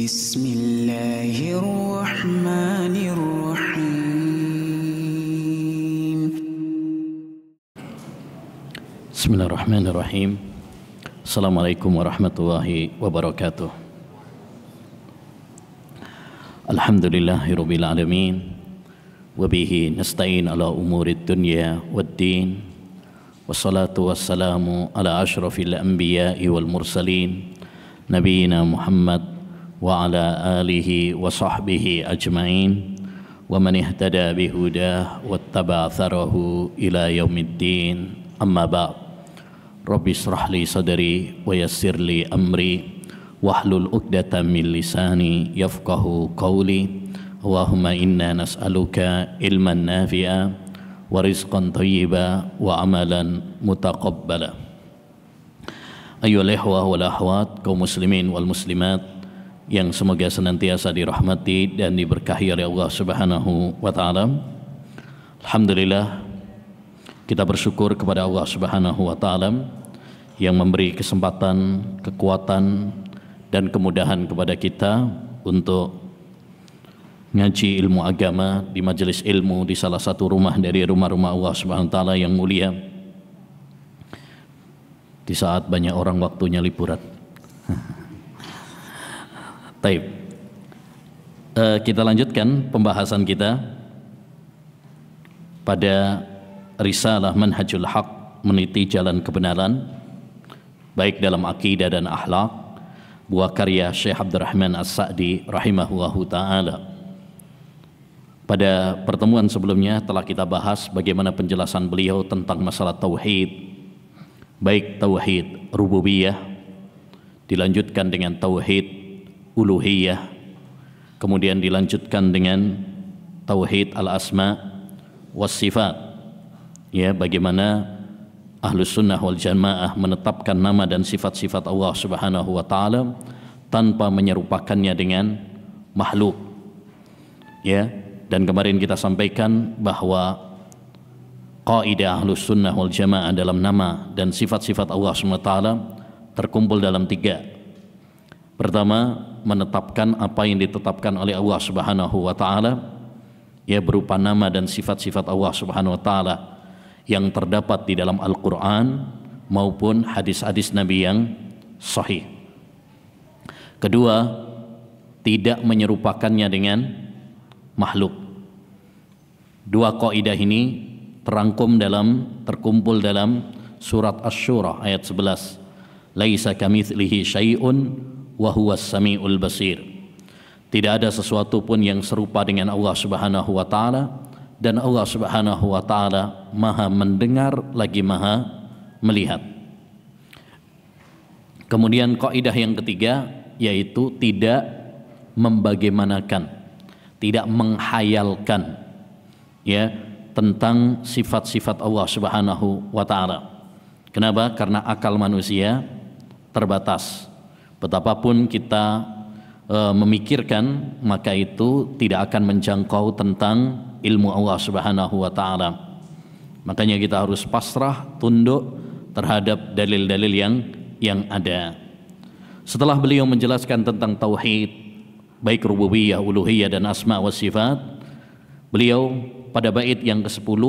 Bismillahirrahmanirrahim. Bismillahirrahmanirrahim. Assalamualaikum warahmatullahi wabarakatuh. Alhamdulillahirabbil alamin. Wa bihi nasta'in ala umurid dunya waddin. Wassalatu wassalamu ala asyrafil anbiya'i wal mursalin nabiyina Muhammad wa ala alihi wa sahbihi ajma'in wa man ihtada bihudah wattaba atharahu ila yaumiddin. Amma ba'd. Rabbi israh li sadri wa yassir li amri wahlul 'uqdatam min lisani yafqahu qawli. Allahumma inna nas'aluka ilman nafi'a wa rizqan thayyiba wa amalan mutaqabbala. Ayyuhal ikhwah wal akhwat, kaum muslimin wal muslimat yang semoga senantiasa dirahmati dan diberkahi oleh Allah Subhanahu wa taala. Alhamdulillah, kita bersyukur kepada Allah Subhanahu wa taala yang memberi kesempatan, kekuatan dan kemudahan kepada kita untuk ngaji ilmu agama di majelis ilmu di salah satu rumah dari rumah-rumah Allah Subhanahu wa taala yang mulia di saat banyak orang waktunya liburan. Taib. Kita lanjutkan pembahasan kita pada risalah Manhajul Haq, meniti jalan kebenaran baik dalam akidah dan akhlak, buah karya Syekh Abdurrahman As-Sa'di rahimahullahu taala. Pada pertemuan sebelumnya telah kita bahas bagaimana penjelasan beliau tentang masalah tauhid, baik tauhid rububiyah, dilanjutkan dengan tauhid uluhiyah, kemudian dilanjutkan dengan tauhid al-asma was sifat. Ya, bagaimana Ahlus Sunnah wal Jamaah menetapkan nama dan sifat-sifat Allah Subhanahu wa taala tanpa menyerupakannya dengan makhluk. Ya, dan kemarin kita sampaikan bahwa kaidah Ahlus Sunnah wal Jamaah dalam nama dan sifat-sifat Allah Subhanahu wa taala terkumpul dalam tiga. Pertama, menetapkan apa yang ditetapkan oleh Allah Subhanahu wa taala, ya, berupa nama dan sifat-sifat Allah Subhanahu wa taala yang terdapat di dalam Al-Qur'an maupun hadis-hadis Nabi yang sahih. Kedua, tidak menyerupakannya dengan makhluk. Dua kaidah ini terkumpul dalam surat Asy-Syura ayat 11. Laisa kamitslihi syai'un wa huwas samiul basir. Tidak ada sesuatu pun yang serupa dengan Allah Subhanahu wa taala, dan Allah Subhanahu wa taala Maha mendengar lagi Maha melihat. Kemudian kaidah yang ketiga yaitu tidak membagaimanakan, tidak menghayalkan, ya, tentang sifat-sifat Allah Subhanahu wa taala. Kenapa? Karena akal manusia terbatas. Betapapun kita memikirkan, maka itu tidak akan menjangkau tentang ilmu Allah Subhanahu wa taala. Makanya kita harus pasrah, tunduk terhadap dalil-dalil yang ada. Setelah beliau menjelaskan tentang tauhid, baik rububiyah, uluhiyah dan asma wa sifat, beliau pada bait yang ke-10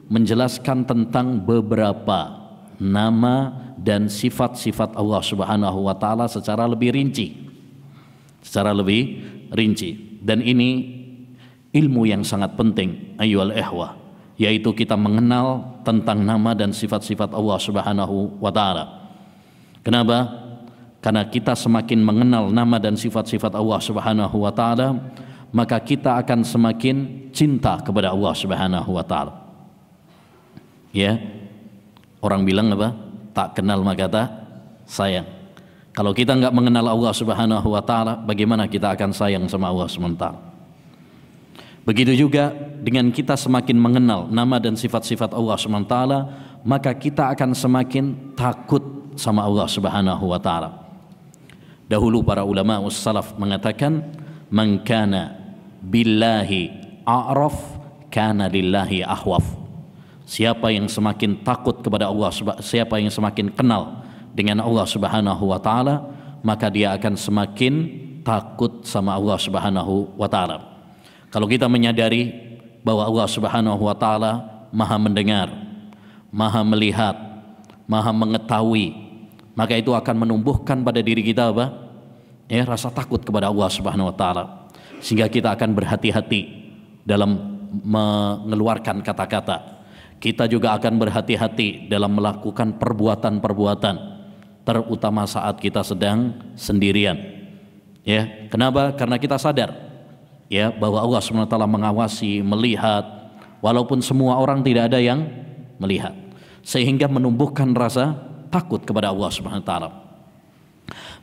menjelaskan tentang beberapa nama dan sifat-sifat Allah Subhanahu wa taala secara lebih rinci. Dan ini ilmu yang sangat penting, ayyuhal ikhwah, yaitu kita mengenal tentang nama dan sifat-sifat Allah Subhanahu wa taala. Kenapa? Karena kita semakin mengenal nama dan sifat-sifat Allah Subhanahu wa taala, maka kita akan semakin cinta kepada Allah Subhanahu wa taala. Ya. Orang bilang apa? Tak kenal maka tak sayang. Kalau kita enggak mengenal Allah Subhanahu wa taala, bagaimana kita akan sayang sama Allah Subhanahu wa taala? Begitu juga dengan kita semakin mengenal nama dan sifat-sifat Allah Subhanahu wa taala, maka kita akan semakin takut sama Allah Subhanahu wa taala. Dahulu para ulama salaf mengatakan, man kana billahi a'raf kana lillahi ahwaf. Siapa yang semakin takut kepada Allah, siapa yang semakin kenal dengan Allah Subhanahu wa taala, maka dia akan semakin takut sama Allah Subhanahu wa taala. Kalau kita menyadari bahwa Allah Subhanahu wa taala Maha mendengar, Maha melihat, Maha mengetahui, maka itu akan menumbuhkan pada diri kita apa? Rasa takut kepada Allah Subhanahu wa taala. Sehingga kita akan berhati-hati dalam mengeluarkan kata-kata. Kita juga akan berhati-hati dalam melakukan perbuatan-perbuatan, terutama saat kita sedang sendirian. Ya, kenapa? Karena kita sadar ya bahwa Allah SWT mengawasi, melihat, walaupun semua orang tidak ada yang melihat, sehingga menumbuhkan rasa takut kepada Allah SWT.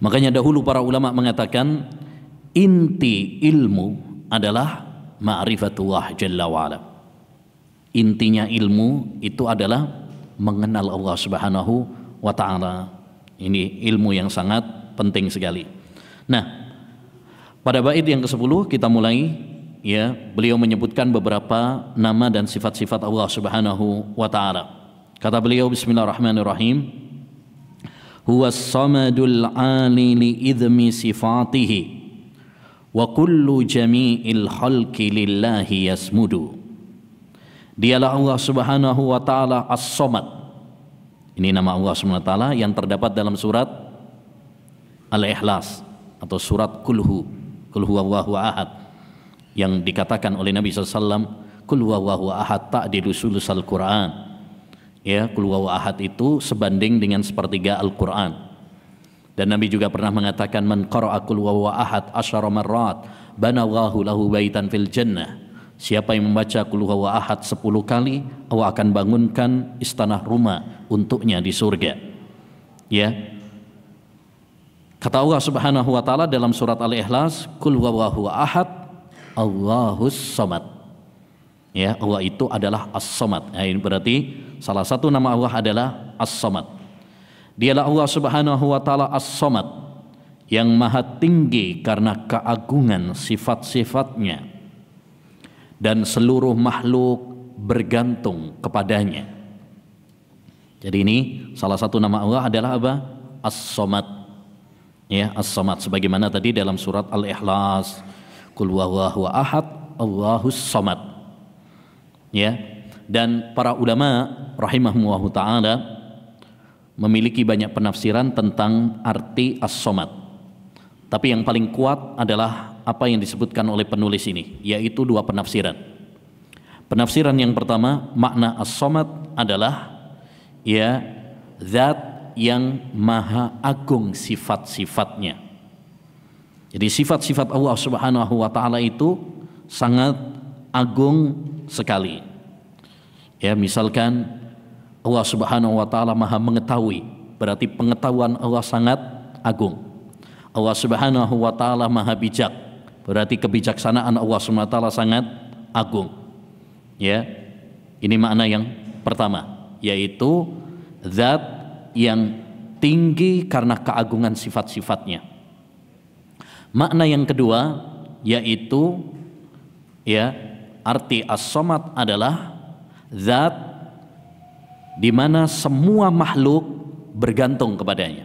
Makanya dahulu para ulama mengatakan inti ilmu adalah ma'rifatullah jalla wa'ala. Intinya ilmu itu adalah mengenal Allah Subhanahu wa ta'ala. Ini ilmu yang sangat penting sekali. Nah, pada bait yang ke-10 kita mulai ya, beliau menyebutkan beberapa nama dan sifat-sifat Allah Subhanahu wa ta'ala. Kata beliau, bismillahirrahmanirrahim, huwas samadul ali li idmi sifatihi wa kullu jami'il khalqi lillahi yasmudu. Dialah Allah Subhanahu wa taala As-Samad. Ini nama Allah Subhanahu wa taala yang terdapat dalam surat Al-Ikhlas atau surat Qul huwallahu ahad, yang dikatakan oleh Nabi SAW, Qul huwallahu ahad ta'dilu sulusal Quran. Ya, Qul huwallahu ahad itu sebanding dengan sepertiga Al-Quran. Dan Nabi juga pernah mengatakan, man qara'a Qul huwallahu ahad asyara marrat banallahu lahu baitan fil jannah. Siapa yang membaca Qul huwallahu ahad 10 kali, Allah akan bangunkan istana rumah untuknya di surga. Ya. Kata Allah Subhanahu wa taala dalam surat Al-Ikhlas, Qul huwallahu ahad Allahus samad. Ya, Allah itu adalah As-Samad. Nah, ini berarti salah satu nama Allah adalah As-Samad. Dialah Allah Subhanahu wa taala As-Samad yang maha tinggi karena keagungan sifat-sifatnya, dan seluruh makhluk bergantung kepadanya. Jadi ini salah satu nama Allah adalah apa? As-Samad. Ya, As-Samad sebagaimana tadi dalam surat Al-Ikhlas, Qul huwallahu ahad Allahus samad. Ya. Dan para ulama rahimahumullahu taala memiliki banyak penafsiran tentang arti As-Samad. Tapi yang paling kuat adalah apa yang disebutkan oleh penulis ini, yaitu dua penafsiran. Penafsiran yang pertama, makna As-Samad adalah ya zat yang maha agung sifat-sifatnya. Jadi sifat-sifat Allah Subhanahu wa taala itu sangat agung sekali. Ya, misalkan Allah Subhanahu wa taala maha mengetahui, berarti pengetahuan Allah sangat agung. Allah Subhanahu wa taala maha bijak, berarti kebijaksanaan Allah Subhanahu wa taala sangat agung. Ya. Ini makna yang pertama, yaitu zat yang tinggi karena keagungan sifat-sifatnya. Makna yang kedua yaitu ya, arti As-Samad adalah zat di mana semua makhluk bergantung kepadanya.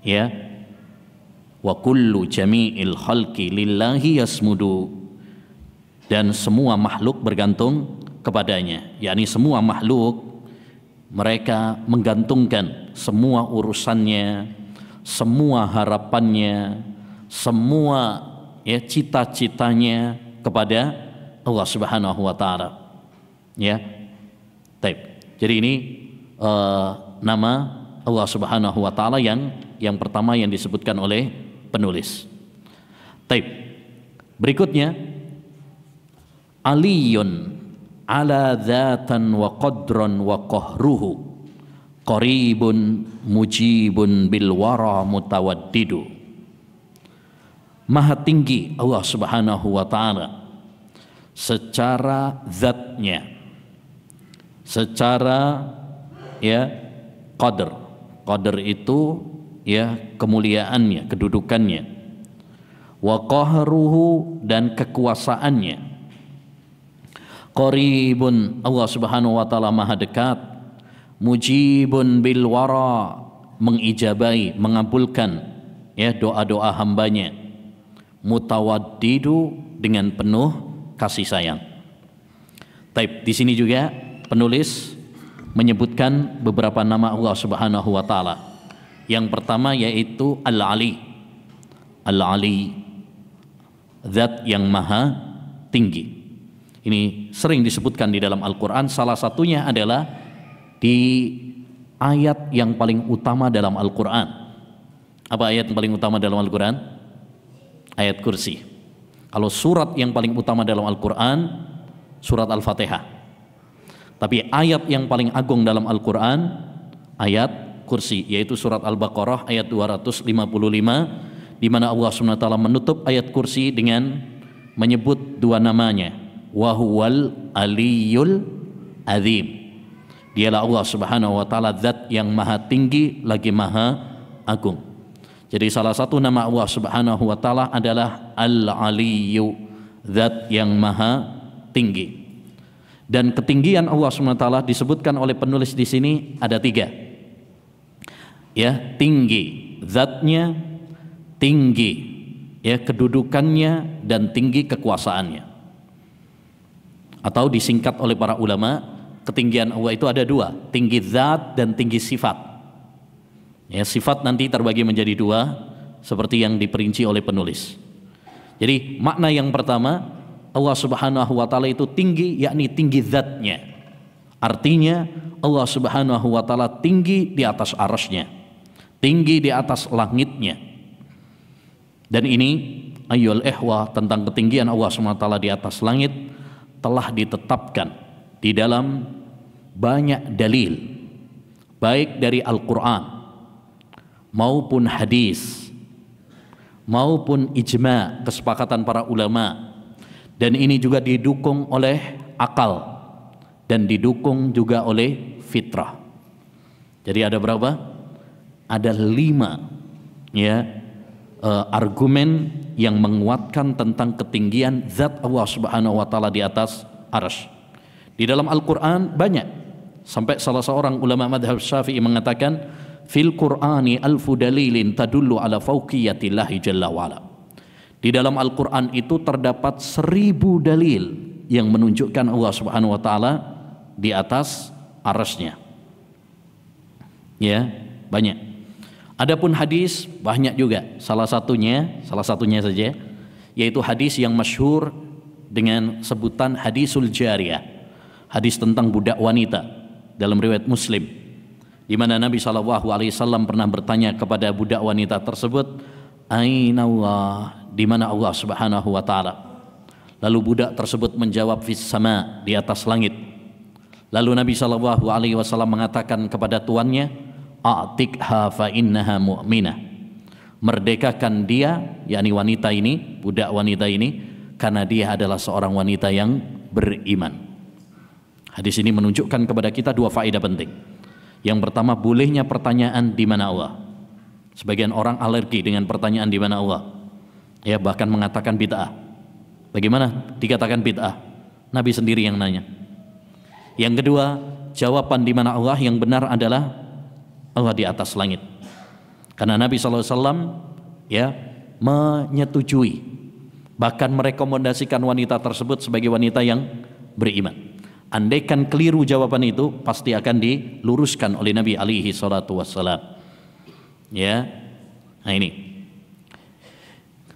Ya. Wa kullu jami'il khalqi lillahi yasmudu, dan semua makhluk bergantung kepadanya, yakni semua makhluk mereka menggantungkan semua urusannya, semua harapannya, semua ya cita-citanya kepada Allah Subhanahu wa taala. Ya. Baik. Jadi ini nama Allah Subhanahu wa taala yang pertama yang disebutkan oleh penulis. Baik. Berikutnya, aliyun ala dzatan wa qadran wa qahruhu qaribun mujibun bil wara mutawaddidu. Maha tinggi Allah Subhanahu wa taala secara zatnya, secara ya qadar. Qadar itu ya kemuliaannya, kedudukannya. Wa qahruhu, dan kekuasaannya. Qaribun, Allah Subhanahu wa taala maha dekat. Mujibun bil wara, mengijabai, mengabulkan ya doa-doa hambanya, mutawaddidu, dengan penuh kasih sayang. Taib, di sini juga penulis menyebutkan beberapa nama Allah Subhanahu wa taala. Yang pertama yaitu Al-Ali. Al-Ali, zat yang maha tinggi. Ini sering disebutkan di dalam Al-Quran. Salah satunya adalah di ayat yang paling utama dalam Al-Quran. Apa ayat yang paling utama dalam Al-Quran? Ayat kursi. Kalau surat yang paling utama dalam Al-Quran, surat Al-Fatihah. Tapi ayat yang paling agung dalam Al-Quran, ayat kursi, yaitu surat Al-Baqarah ayat 255, di mana Allah SWT menutup ayat kursi dengan menyebut dua namanya, wahuwal aliyul azim. Dialah Allah Subhanahu wa taala, zat yang maha tinggi lagi maha agung. Jadi salah satu nama Allah Subhanahu wa taala adalah Al-Aliyyu, zat yang maha tinggi. Dan ketinggian Allah Subhanahu wa taala disebutkan oleh penulis di sini ada tiga. Ya, tinggi zatnya, tinggi ya kedudukannya, dan tinggi kekuasaannya. Atau disingkat oleh para ulama, ketinggian Allah itu ada dua, tinggi zat dan tinggi sifat. Ya, sifat nanti terbagi menjadi dua seperti yang diperinci oleh penulis. Jadi makna yang pertama, Allah Subhanahu wa taala itu tinggi, yakni tinggi zatnya. Artinya Allah Subhanahu wa taala tinggi di atas arasy-Nya, tinggi di atas langitnya. Dan ini ayyul ihwa, tentang ketinggian Allah Subhanahu wa taala di atas langit, telah ditetapkan di dalam banyak dalil, baik dari Al-Quran maupun hadis maupun ijma', kesepakatan para ulama. Dan ini juga didukung oleh akal dan didukung juga oleh fitrah. Jadi ada berapa? Ada 5 ya argumen yang menguatkan tentang ketinggian zat Allah Subhanahu wa taala di atas arsy. Di dalam Al-Quran banyak, sampai salah seorang ulama madhab Syafi'i mengatakan, fil Qur'ani alfu dalilin tadullu ala fauqiyatillahi jalla wa'ala. Di dalam Al-Quran itu terdapat 1000 dalil yang menunjukkan Allah Subhanahu wa taala di atas arasy-Nya. Ya, banyak. Adapun hadis banyak juga. Salah satunya saja, yaitu hadis yang masyhur dengan sebutan hadisul jariyah. Hadis tentang budak wanita dalam riwayat Muslim, di mana Nabi SAW pernah bertanya kepada budak wanita tersebut, Aina Allah, di mana Allah Subhanahu wa taala? Lalu budak tersebut menjawab, fis sama, di atas langit. Lalu Nabi SAW mengatakan kepada tuannya, a'tikha fa innaha mu'minah, merdekakan dia, yakni wanita ini, budak wanita ini, karena dia adalah seorang wanita yang beriman. Hadis ini menunjukkan kepada kita dua faedah penting. Yang pertama, bolehnya pertanyaan di mana Allah. Sebagian orang alergi dengan pertanyaan di mana Allah, ya bahkan mengatakan bid'ah. Bagaimana dikatakan bid'ah? Nabi sendiri yang nanya. Yang kedua, jawaban di mana Allah yang benar adalah Allah di atas langit. Karena Nabi SAW ya menyetujui, bahkan merekomendasikan wanita tersebut sebagai wanita yang beriman. Andaikan keliru jawaban itu, pasti akan diluruskan oleh Nabi alaihi salatu wassalam. Ya, nah ini.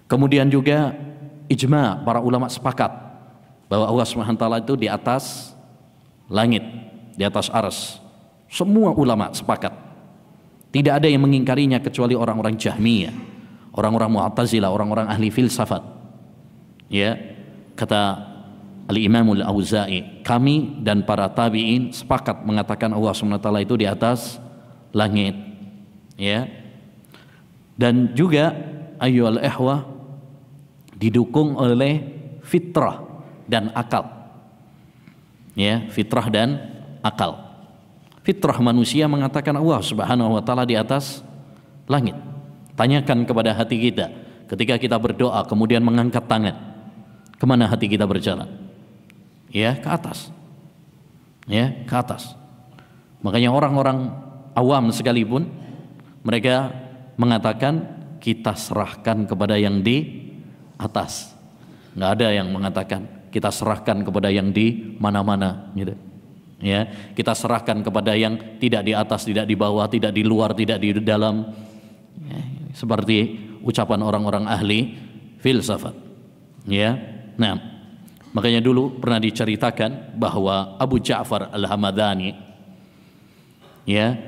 Kemudian juga ijma', para ulama sepakat bahwa Allah Subhanahu wa taala itu di atas langit, di atas arsy. Semua ulama sepakat. Tidak ada yang mengingkarinya kecuali orang-orang Jahmiyah, orang-orang Mu'tazilah, orang-orang ahli filsafat. Ya, kata Al-Imam Al-Auza'i, kami dan para tabi'in sepakat mengatakan Allah SWT itu di atas langit. Ya. Dan juga ayyuhal ikhwah, didukung oleh fitrah dan akal. Ya, fitrah dan akal. Fitrah manusia mengatakan Allah Subhanahu wa taala di atas langit. Tanyakan kepada hati kita ketika kita berdoa kemudian mengangkat tangan, kemana hati kita berjalan? Ya, ke atas. Ya, ke atas. Makanya orang-orang awam sekalipun mereka mengatakan kita serahkan kepada yang di atas. Nggak ada yang mengatakan kita serahkan kepada yang di mana-mana gitu. Ya, kita serahkan kepada yang tidak di atas, tidak di bawah, tidak di luar, tidak di dalam. Ya, seperti ucapan orang-orang ahli filsafat. Ya. Nah, makanya dulu pernah diceritakan bahwa Abu Ja'far Al-Hamadani, ya,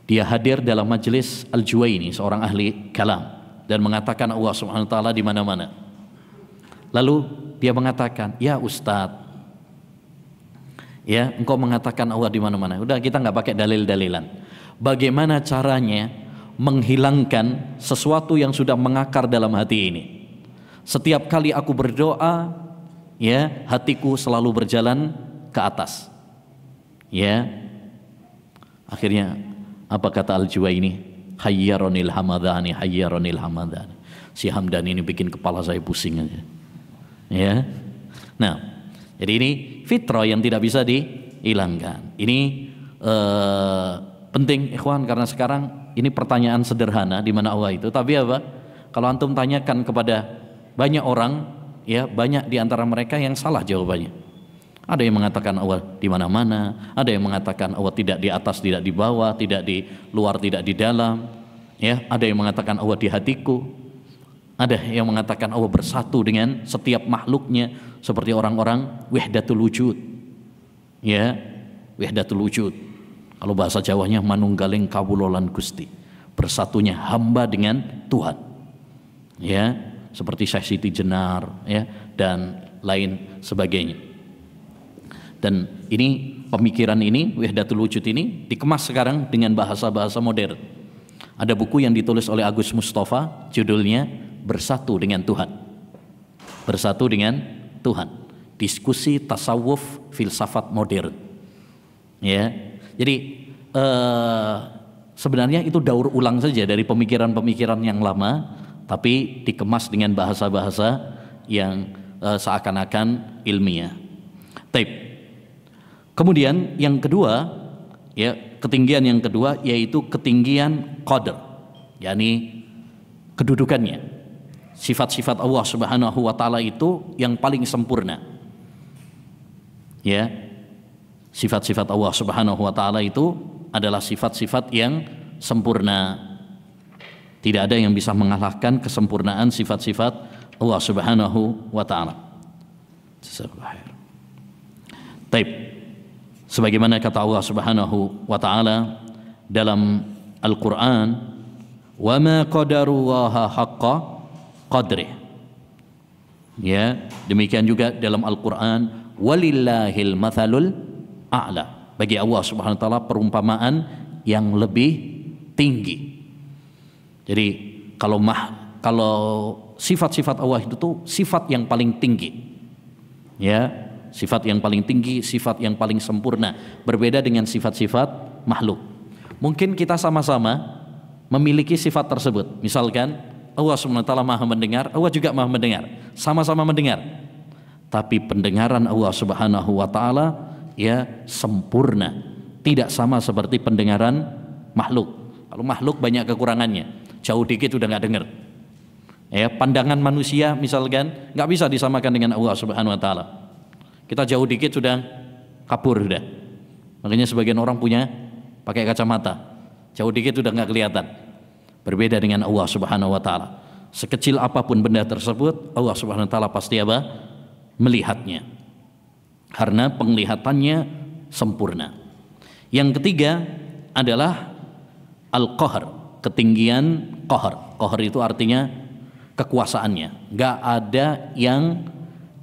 dia hadir dalam majelis Al-Juwaini, seorang ahli kalam, dan mengatakan Allah Subhanahu wa taala di mana-mana. Lalu dia mengatakan, "Ya Ustadz, ya, engkau mengatakan Allah di mana-mana. Udah, kita nggak pakai dalil-dalilan. Bagaimana caranya menghilangkan sesuatu yang sudah mengakar dalam hati ini? Setiap kali aku berdoa, ya, hatiku selalu berjalan ke atas." Ya. Akhirnya apa kata Al-Juwaini? Hayyaronil Hamadani, hayyaronil Hamadani. Si Hamdan ini bikin kepala saya pusing aja. Ya. Nah, jadi ini fitrah yang tidak bisa dihilangkan. Ini penting ikhwan, karena sekarang ini pertanyaan sederhana di mana Allah itu, tapi apa? Kalau antum tanyakan kepada banyak orang, ya, banyak di antara mereka yang salah jawabannya. Ada yang mengatakan Allah di mana-mana, ada yang mengatakan Allah tidak di atas, tidak di bawah, tidak di luar, tidak di dalam. Ya, ada yang mengatakan Allah di hatiku. Ada yang mengatakan Allah bersatu dengan setiap makhluknya, seperti orang-orang wahdatul wujud. Ya, wahdatul wujud. Kalau bahasa Jawanya manunggaling kawulolan Gusti. Bersatunya hamba dengan Tuhan. Ya, seperti Syekh Siti Jenar, ya, dan lain sebagainya. Dan ini pemikiran ini, wahdatul wujud ini dikemas sekarang dengan bahasa-bahasa modern. Ada buku yang ditulis oleh Agus Mustafa, judulnya Bersatu dengan Tuhan. Bersatu dengan Tuhan. Diskusi tasawuf filsafat modern. Ya. Jadi sebenarnya itu daur ulang saja dari pemikiran-pemikiran yang lama, tapi dikemas dengan bahasa-bahasa yang seakan-akan ilmiah. Taib. Kemudian yang kedua, ya, ketinggian yang kedua yaitu ketinggian qadar, yakni kedudukannya. Sifat-sifat Allah Subhanahu wa taala itu yang paling sempurna. Ya. Sifat-sifat Allah Subhanahu wa taala itu adalah sifat-sifat yang sempurna. Tidak ada yang bisa mengalahkan kesempurnaan sifat-sifat Allah Subhanahu wa taala. Taib. Sebagaimana kata Allah Subhanahu wa taala dalam Al-Qur'an, "Wa ma qadarullaha haqqa qadrih." Ya, demikian juga dalam Al-Qur'an, "Walillahil mathalul a'la." Bagi Allah Subhanahu wa taala perumpamaan yang lebih tinggi. Jadi kalau sifat-sifat Allah itu tuh sifat yang paling tinggi. Ya, sifat yang paling tinggi, sifat yang paling sempurna, berbeda dengan sifat-sifat makhluk. Mungkin kita sama-sama memiliki sifat tersebut. Misalkan Allah SWT Maha mendengar, Allah juga Maha mendengar, sama-sama mendengar. Tapi pendengaran Allah Subhanahu wa taala, ya, sempurna, tidak sama seperti pendengaran makhluk. Kalau makhluk banyak kekurangannya, jauh dikit udah nggak dengar. Ya, pandangan manusia misalkan nggak bisa disamakan dengan Allah Subhanahu wa taala. Kita jauh dikit sudah kabur sudah. Makanya sebagian orang punya pakai kacamata, jauh dikit sudah nggak kelihatan. Berbeda dengan Allah Subhanahu wa taala. Sekecil apapun benda tersebut, Allah Subhanahu wa taala pasti apa? Melihatnya. Karena penglihatannya sempurna. Yang ketiga adalah al-qahr, ketinggian qahr. Qahr itu artinya kekuasaannya. Gak ada yang,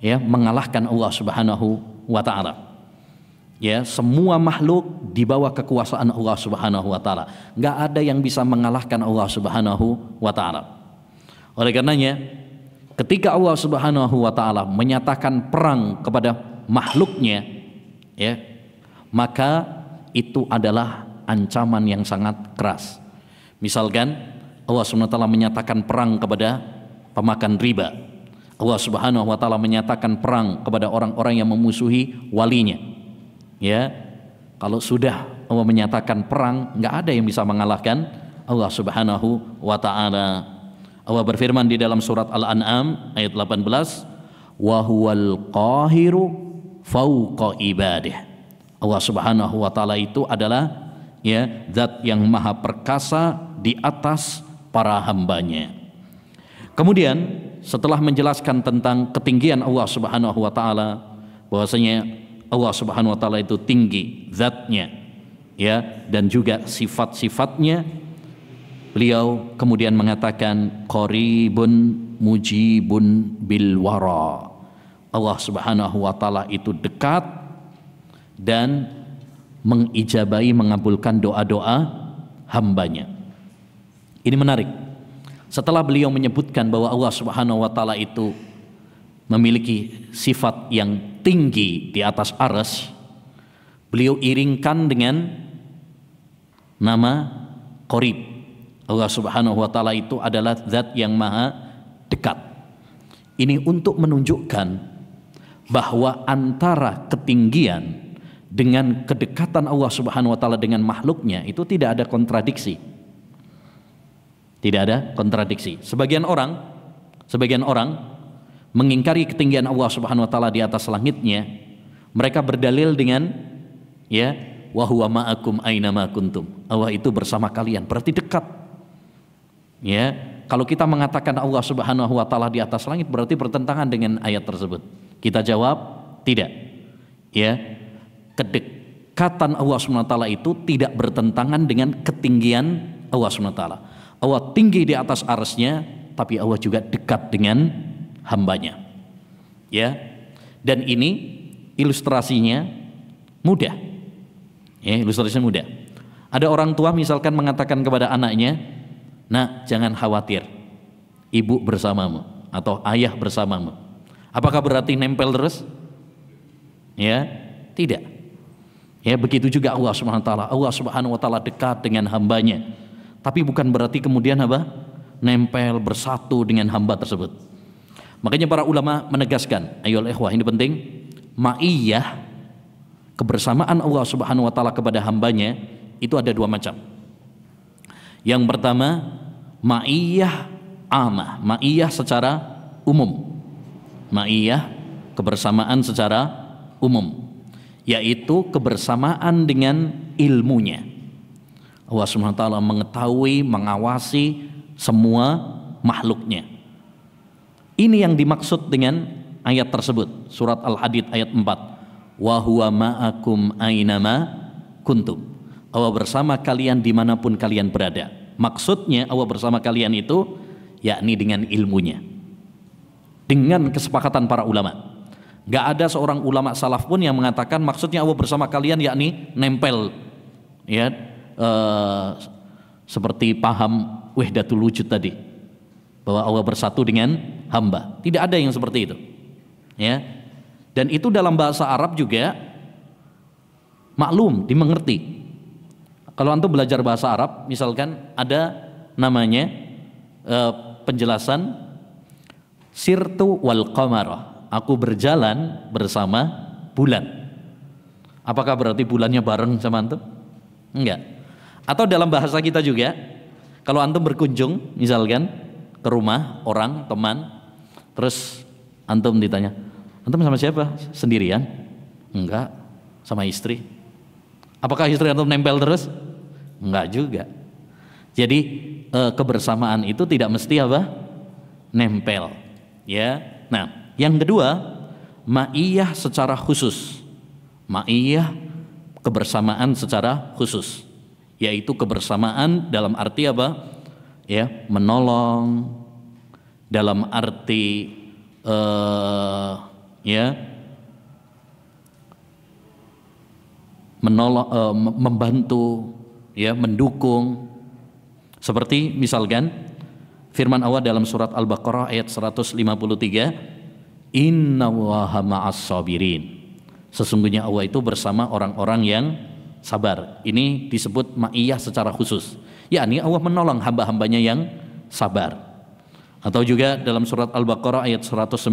ya, mengalahkan Allah Subhanahu wa taala. Ya, semua makhluk di bawah kekuasaan Allah Subhanahu wa taala. Enggak ada yang bisa mengalahkan Allah Subhanahu wa taala. Oleh karenanya, ketika Allah Subhanahu wa taala menyatakan perang kepada makhluknya, ya, maka itu adalah ancaman yang sangat keras. Misalkan Allah Subhanahu wa taala menyatakan perang kepada pemakan riba. Allah Subhanahu wa taala menyatakan perang kepada orang-orang yang memusuhi walinya. Ya, kalau sudah Allah menyatakan perang, nggak ada yang bisa mengalahkan Allah Subhanahu wa taala. Allah berfirman di dalam surat Al-An'am ayat 18, wa huwal qahiru fauqa ibadih. Allah Subhanahu wa taala itu adalah zat yang maha perkasa di atas para hambanya. Kemudian setelah menjelaskan tentang ketinggian Allah Subhanahu wa taala, bahwasanya Allah Subhanahu wa taala itu tinggi zatnya dan juga sifat-sifatnya, beliau kemudian mengatakan qaribun mujibun bil wara. Allah Subhanahu wa taala itu dekat dan mengijabahi, mengabulkan doa-doa hambanya. Ini menarik. Setelah beliau menyebutkan bahwa Allah Subhanahu wa taala itu memiliki sifat yang tinggi di atas arsy, beliau iringkan dengan nama Qarib. Allah Subhanahu wa taala itu adalah zat yang maha dekat. Ini untuk menunjukkan bahwa antara ketinggian dengan kedekatan Allah Subhanahu wa taala dengan makhluknya itu tidak ada kontradiksi. Tidak ada kontradiksi. Sebagian orang mengingkari ketinggian Allah Subhanahu wa taala di atas langitnya. Mereka berdalil dengan wa huwa ma'akum aina ma kuntum. Allah itu bersama kalian, berarti dekat. Kalau kita mengatakan Allah Subhanahu wa taala di atas langit berarti bertentangan dengan ayat tersebut. Kita jawab tidak. Kedekatan Allah Subhanahu wa taala itu tidak bertentangan dengan ketinggian Allah Subhanahu wa taala. Allah tinggi di atas arsy-Nya, tapi Allah juga dekat dengan hambanya. Dan ini ilustrasinya mudah. Ilustrasinya mudah. Ada orang tua misalkan mengatakan kepada anaknya, "Nak, jangan khawatir, ibu bersamamu atau ayah bersamamu." Apakah berarti nempel terus? Tidak. Begitu juga Allah Subhanahu wa taala. Allah Subhanahu wa taala dekat dengan hambanya. Tapi bukan berarti kemudian nempel bersatu dengan hamba tersebut. Makanya para ulama menegaskan, ayolah ikhwah, ini penting, ma'iyah, kebersamaan Allah Subhanahu wa taala kepada hambanya itu ada dua macam. Yang pertama, ma'iyah amah, ma'iyah secara umum. Ma'iyah, kebersamaan secara umum, yaitu kebersamaan dengan ilmunya. Allah Subhanahu wa taala mengetahui, mengawasi semua makhluknya. Ini yang dimaksud dengan ayat tersebut, surat Al-Hadid ayat 4. Wa huwa ma'akum ainama kuntum. Allah bersama kalian dimanapun kalian berada. Maksudnya Allah bersama kalian itu yakni dengan ilmunya. Dengan kesepakatan para ulama. Gak ada seorang ulama salaf pun yang mengatakan maksudnya Allah bersama kalian yakni nempel, seperti paham wahdatul wujud tadi, bahwa Allah bersatu dengan hamba. Tidak ada yang seperti itu. Dan itu dalam bahasa Arab juga maklum, dimengerti. Kalau antum belajar bahasa Arab, misalkan ada namanya penjelasan sirtu wal qamara, aku berjalan bersama bulan. Apakah berarti bulannya bareng sama antum? Enggak. Atau dalam bahasa kita juga, kalau antum berkunjung misalkan ke rumah orang, teman, terus antum ditanya, antum sama siapa? Sendirian? Enggak, sama istri. Apakah istri antum nempel terus? Enggak juga. Jadi kebersamaan itu tidak mesti nempel. Nah, yang kedua, ma'iyah secara khusus. Ma'iyah, kebersamaan secara khusus, yaitu kebersamaan dalam arti menolong, dalam arti menolong, membantu, mendukung. Seperti misalkan firman Allah dalam surat Al-Baqarah ayat 153, innallaha ma'as sabirin. Sesungguhnya Allah itu bersama orang-orang yang sabar. Ini disebut ma'iyah secara khusus, yakni Allah menolong hamba-hambanya yang sabar. Atau juga dalam surat Al-Baqarah ayat 193,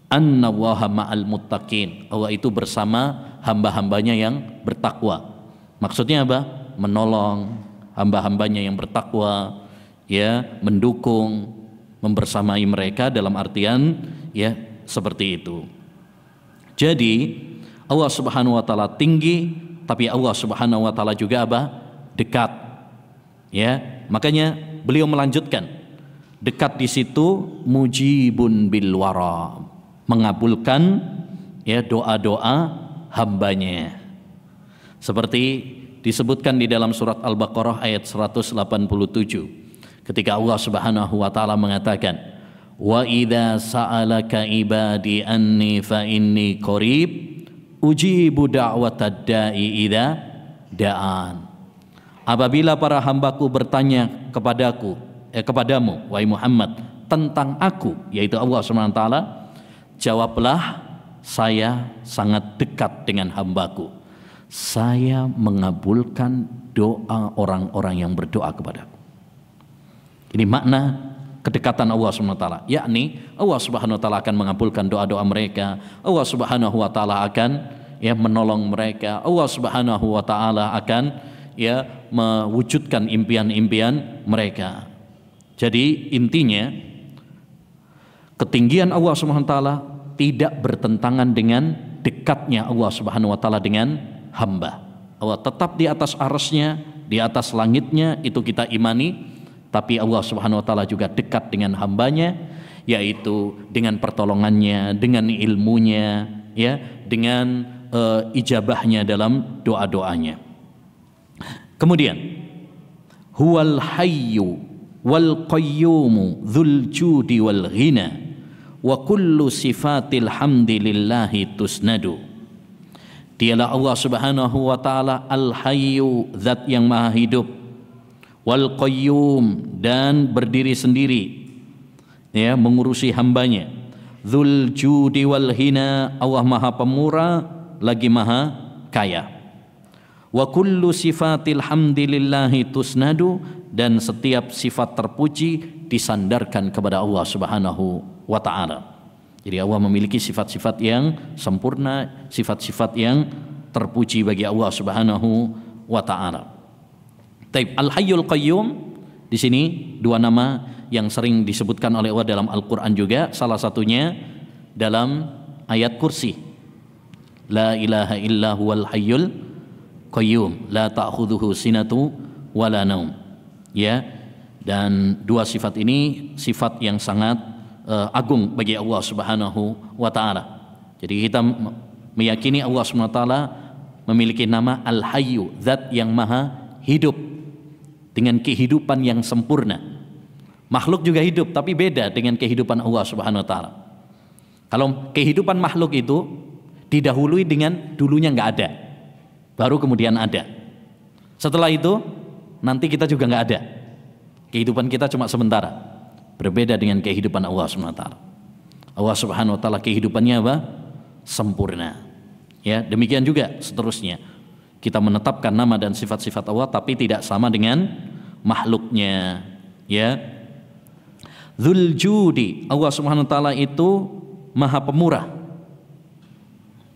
annallaha ma'al muttaqin. Allah itu bersama hamba-hambanya yang bertakwa. Maksudnya apa? menolong hamba-hambanya yang bertakwa, ya, mendukung, membersamai mereka, dalam artian ya seperti itu. Jadi Allah Subhanahu wa taala tinggi, tapi Allah Subhanahu wa taala juga apa? Dekat. Ya, makanya beliau melanjutkan, dekat di situ mujibun bil wara, mengabulkan ya doa-doa hambanya. Seperti disebutkan di dalam surat Al-Baqarah ayat 187, ketika Allah Subhanahu wa taala mengatakan, wa idza sa'alaka ibadi anni fa inni qarib ujibu da'watad da'i idza da'an. Apabila para hambaku bertanya kepadamu wahai Muhammad tentang aku, yaitu Allah Subhanahu wa taala, jawablah, saya sangat dekat dengan hambaku, saya mengabulkan doa orang-orang yang berdoa kepadaku. Ini makna kedekatan Allah Subhanahu wa taala, yakni Allah Subhanahu wa taala akan mengabulkan doa-doa mereka, Allah Subhanahu wa taala akan ya menolong mereka, Allah Subhanahu wa taala akan ya mewujudkan impian-impian mereka. Jadi intinya ketinggian Allah Subhanahu wa taala tidak bertentangan dengan dekatnya Allah Subhanahu wa taala dengan hamba. Allah tetap di atas arsy-Nya, di atas langitnya, itu kita imani. Tapi Allah Subhanahu wa taala juga dekat dengan hambanya, yaitu dengan pertolongannya, dengan ilmunya, ya, dengan ijabahnya dalam doa-doanya. Kemudian huwal hayyu wal qayyumu dzul judi wal ghina wa kullu sifatil hamdilillahi tusnadu. Dialah Allah Subhanahu wa taala al-hayyu, zat yang maha hidup, wal qayyum, dan berdiri sendiri, ya, mengurusi hambanya, dzul judi wal hina, Allah maha pemurah lagi maha kaya, wa kullu sifatil hamdilillahi tusnadu, dan setiap sifat terpuji disandarkan kepada Allah Subhanahu wa taala. Jadi Allah memiliki sifat-sifat yang sempurna, sifat-sifat yang terpuji bagi Allah Subhanahu wa taala. Taib, Al-Hayyul Qayyum, di sini dua nama yang sering disebutkan oleh Allah dalam Al-Qur'an juga, salah satunya dalam ayat kursi. La ilaha illa huwal hayyul qayyum, la ta'khudhuhu sinatu wala naum. Ya, dan dua sifat ini sifat yang sangat agung bagi Allah Subhanahu wa taala. Jadi kita meyakini Allah Subhanahu wa taala memiliki nama Al-Hayyu, zat yang maha hidup dengan kehidupan yang sempurna. Makhluk juga hidup, tapi beda dengan kehidupan Allah Subhanahu wa taala. Kalau kehidupan makhluk itu didahului dengan dulunya nggak ada, baru kemudian ada. Setelah itu nanti kita juga nggak ada. Kehidupan kita cuma sementara. Berbeda dengan kehidupan Allah Subhanahu wa taala. Allah Subhanahu wa taala kehidupannya apa? Sempurna. Ya, demikian juga seterusnya. Kita menetapkan nama dan sifat-sifat Allah tapi tidak sama dengan makhluknya, ya. Dzul judi, Allah Subhanahu wa taala itu maha pemurah.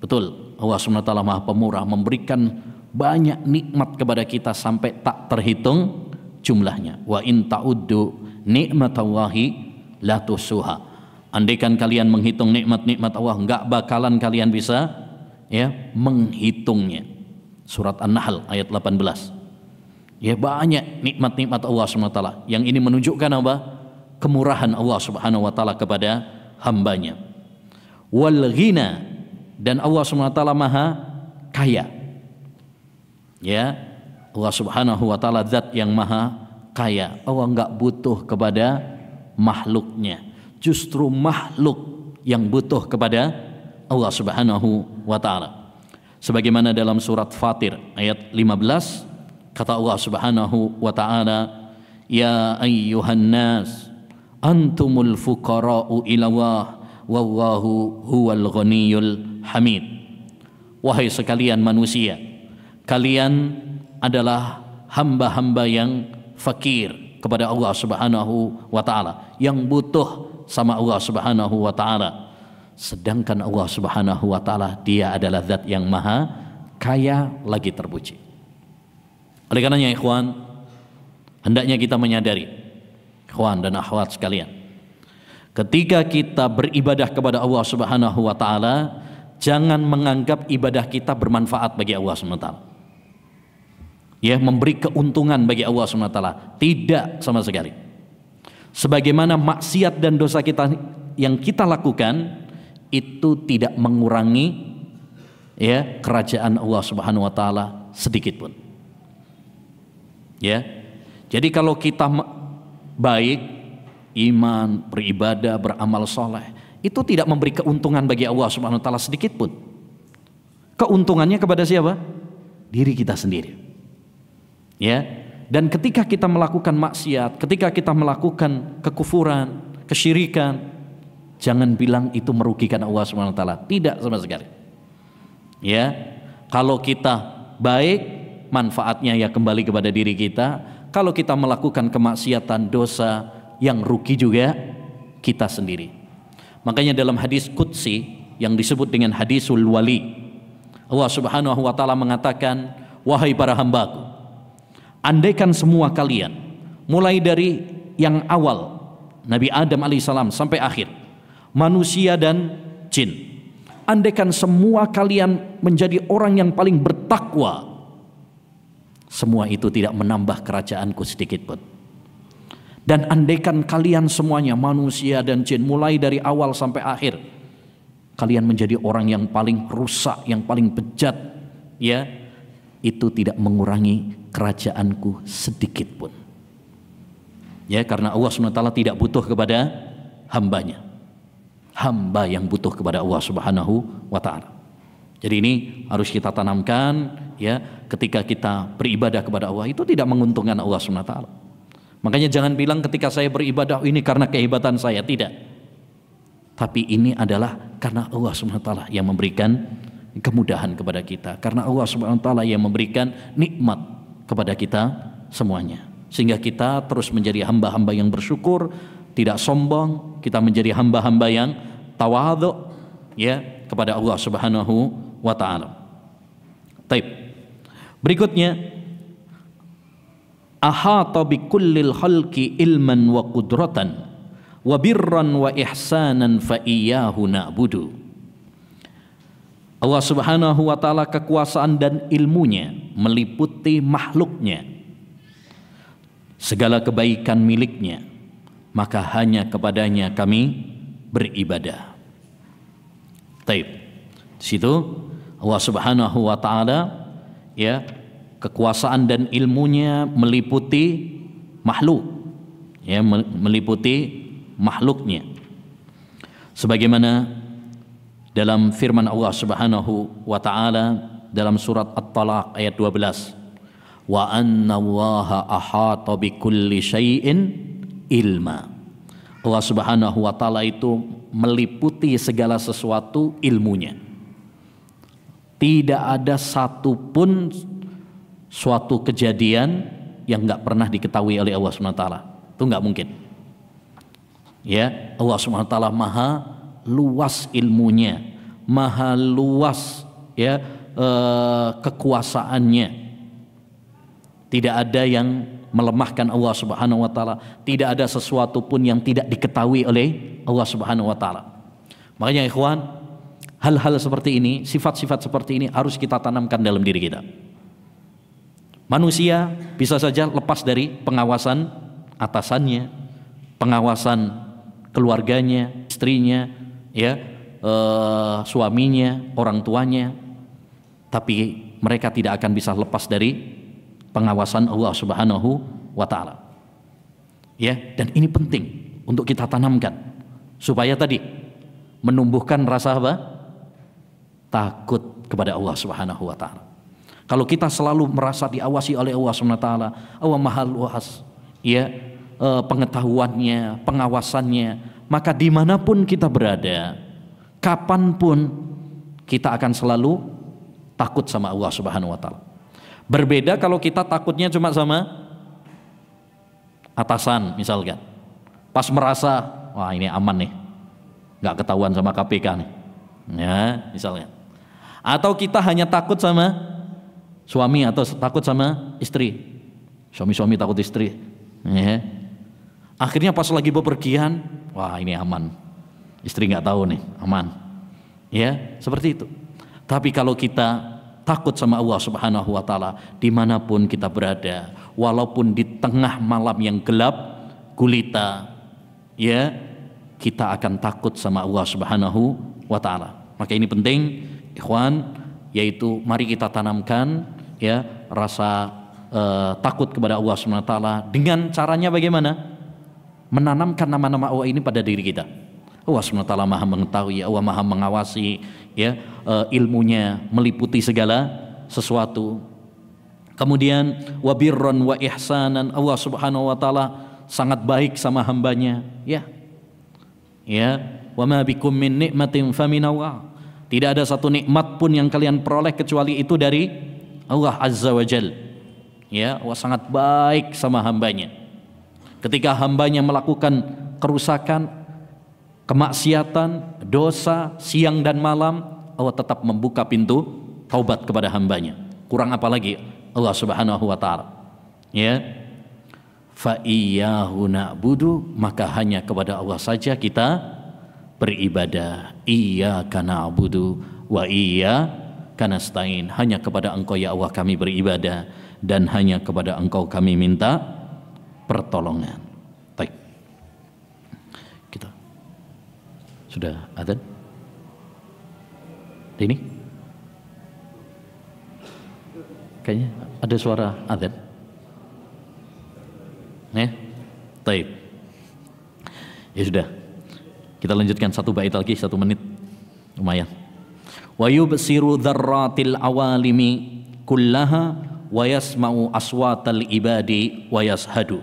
Betul, Allah Subhanahu wa taala maha pemurah, memberikan banyak nikmat kepada kita sampai tak terhitung jumlahnya. Wa in ta'uddu nikmatallahi la tusuha. Andaikan kalian menghitung nikmat-nikmat Allah, enggak bakalan kalian bisa ya menghitungnya. Surat An-Nahl ayat 18. Ya, banyak nikmat-nikmat Allah Subhanahu wa taala. Yang ini menunjukkan apa? Kemurahan Allah Subhanahu wa taala kepada hambanya. Wal ghina, dan Allah Subhanahu wa taala maha kaya. Ya, Allah Subhanahu wa taala zat yang maha kaya. Allah enggak butuh kepada makhluknya. Justru makhluk yang butuh kepada Allah Subhanahu wa taala. Sebagaimana dalam surat Fatir ayat 15, kata Allah Subhanahu wa taala, ya ayyuhan nas antumul fuqara'u ilallah wallahu huwal ghaniyyul hamid. Wahai sekalian manusia, kalian adalah hamba-hamba yang fakir kepada Allah Subhanahu wa taala, yang butuh sama Allah Subhanahu wa taala. Sedangkan Allah Subhanahu wa taala, Dia adalah zat yang maha kaya lagi terpuji. Oleh karenanya ikhwan, hendaknya kita menyadari, ikhwan dan akhwat sekalian, ketika kita beribadah kepada Allah Subhanahu wa taala, jangan menganggap ibadah kita bermanfaat bagi Allah Subhanahu wa taala. Ya, memberi keuntungan bagi Allah Subhanahu wa taala. Tidak sama sekali. Sebagaimana maksiat dan dosa kita yang kita lakukan itu tidak mengurangi ya kerajaan Allah Subhanahu wa taala sedikit pun. Ya. Jadi kalau kita baik, iman, beribadah, beramal soleh, itu tidak memberi keuntungan bagi Allah Subhanahu wa taala sedikit pun. Keuntungannya kepada siapa? Diri kita sendiri. Ya. Dan ketika kita melakukan maksiat, ketika kita melakukan kekufuran, kesyirikan, jangan bilang itu merugikan Allah Subhanahu wa taala. Tidak sama sekali. Ya. Kalau kita baik, manfaatnya ya kembali kepada diri kita. Kalau kita melakukan kemaksiatan, dosa, yang rugi juga kita sendiri. Makanya dalam hadis qudsi yang disebut dengan hadisul wali, Allah Subhanahu wa taala mengatakan, wahai para hambaku, andaikan semua kalian mulai dari yang awal Nabi Adam alaihissalam sampai akhir, manusia dan jin, andaikan semua kalian menjadi orang yang paling bertakwa, semua itu tidak menambah kerajaanku sedikit pun. Dan andaikan kalian semuanya, manusia dan jin, mulai dari awal sampai akhir, kalian menjadi orang yang paling rusak, yang paling bejat, ya, itu tidak mengurangi kerajaanku sedikit pun. Ya, karena Allah SWT tidak butuh kepada hambanya. Hamba yang butuh kepada Allah Subhanahu wa taala. Jadi ini harus kita tanamkan, ya, ketika kita beribadah kepada Allah itu tidak menguntungkan Allah Subhanahu wa taala. Makanya jangan bilang ketika saya beribadah ini karena kehebatan saya, tidak. Tapi ini adalah karena Allah Subhanahu wa taala yang memberikan kemudahan kepada kita, karena Allah Subhanahu wa taala yang memberikan nikmat kepada kita semuanya, sehingga kita terus menjadi hamba-hamba yang bersyukur, tidak sombong, kita menjadi hamba-hamba yang tawadhu, ya, kepada Allah Subhanahu wa taala. Baik. Berikutnya, ahata bikullil khalqi ilman wa qudratan wa birran wa ihsanan fa iyyahu na'budu. Allah Subhanahu wa taala kekuasaan dan ilmunya meliputi makhluknya, segala kebaikan miliknya, maka hanya kepadanya kami beribadah. Taib. Di situ Allah Subhanahu wa taala, ya, kekuasaan dan ilmunya meliputi makhluk, ya, meliputi makhluknya. Sebagaimana dalam firman Allah Subhanahu wa taala dalam surat At-Talaq ayat 12, wa anna Allaha ahata bikulli syai'in ilma. Allah Subhanahu wa taala itu meliputi segala sesuatu ilmunya. Tidak ada satupun suatu kejadian yang enggak pernah diketahui oleh Allah Subhanahu wa taala. Itu enggak mungkin. Ya, Allah Subhanahu wa taala maha luas ilmunya, maha luas, ya, kekuasaannya. Tidak ada yang melemahkan Allah Subhanahu wa taala, tidak ada sesuatu pun yang tidak diketahui oleh Allah Subhanahu wa taala. Makanya ikhwan, hal-hal seperti ini, sifat-sifat seperti ini harus kita tanamkan dalam diri kita. Manusia bisa saja lepas dari pengawasan atasannya, pengawasan keluarganya, istrinya, ya, suaminya, orang tuanya, tapi mereka tidak akan bisa lepas dari pengawasan Allah Subhanahu wa taala. Ya, dan ini penting untuk kita tanamkan supaya tadi menumbuhkan rasa apa? Takut kepada Allah Subhanahu wa taala. Kalau kita selalu merasa diawasi oleh Allah Subhanahu wa taala, Allah maha luas, ya, pengetahuannya, pengawasannya, maka dimanapun kita berada, kapanpun kita akan selalu takut sama Allah Subhanahu wa taala. Berbeda kalau kita takutnya cuma sama atasan misalkan. Pas merasa, wah ini aman nih, nggak ketahuan sama KPK nih, ya misalnya. Atau kita hanya takut sama Suami atau takut sama istri. Suami-suami takut istri. Ya. Akhirnya pas lagi bepergian, wah ini aman. Istri nggak tahu nih, aman. Ya, seperti itu. Tapi kalau kita takut sama Allah Subhanahu wa taala dimanapun kita berada, walaupun di tengah malam yang gelap gulita, ya, kita akan takut sama Allah Subhanahu wa taala. Maka ini penting, ikhwan, yaitu mari kita tanamkan ya rasa takut kepada Allah Subhanahu wa taala dengan caranya bagaimana? Menanamkan nama-nama Allah ini pada diri kita. Allah SWT Maha mengetahui, Allah Maha mengawasi, ya, ilmunya meliputi segala sesuatu. Kemudian wabirron wa ihsanan, Allah Subhanahu wa taala sangat baik sama hambanya, ya. Ya, wa ma bikum min nikmatin faminallah. Tidak ada satu nikmat pun yang kalian peroleh kecuali itu dari Allah Azza wa Jal. Ya, Allah sangat baik sama hambanya. Ketika hambanya melakukan kerusakan, kemaksiatan, dosa, siang dan malam, Allah tetap membuka pintu taubat kepada hambanya. Kurang apa lagi Allah Subhanahu wa taala? Ya. Fa iyyahu na'budu, maka hanya kepada Allah saja kita beribadah. Iyyaka na'budu wa iyyaka nasta'in. Hanya kepada Engkau ya Allah kami beribadah dan hanya kepada Engkau kami minta pertolongan. Baik. Kita sudah adzan? Ini? Kayaknya ada suara adzan. Baik. Ya sudah. Kita lanjutkan satu bait lagi, 1 menit. Lumayan. Wa yubsiru dzarratil awalimi kullaha wa yasma'u aswatal ibadi wa yashhadu.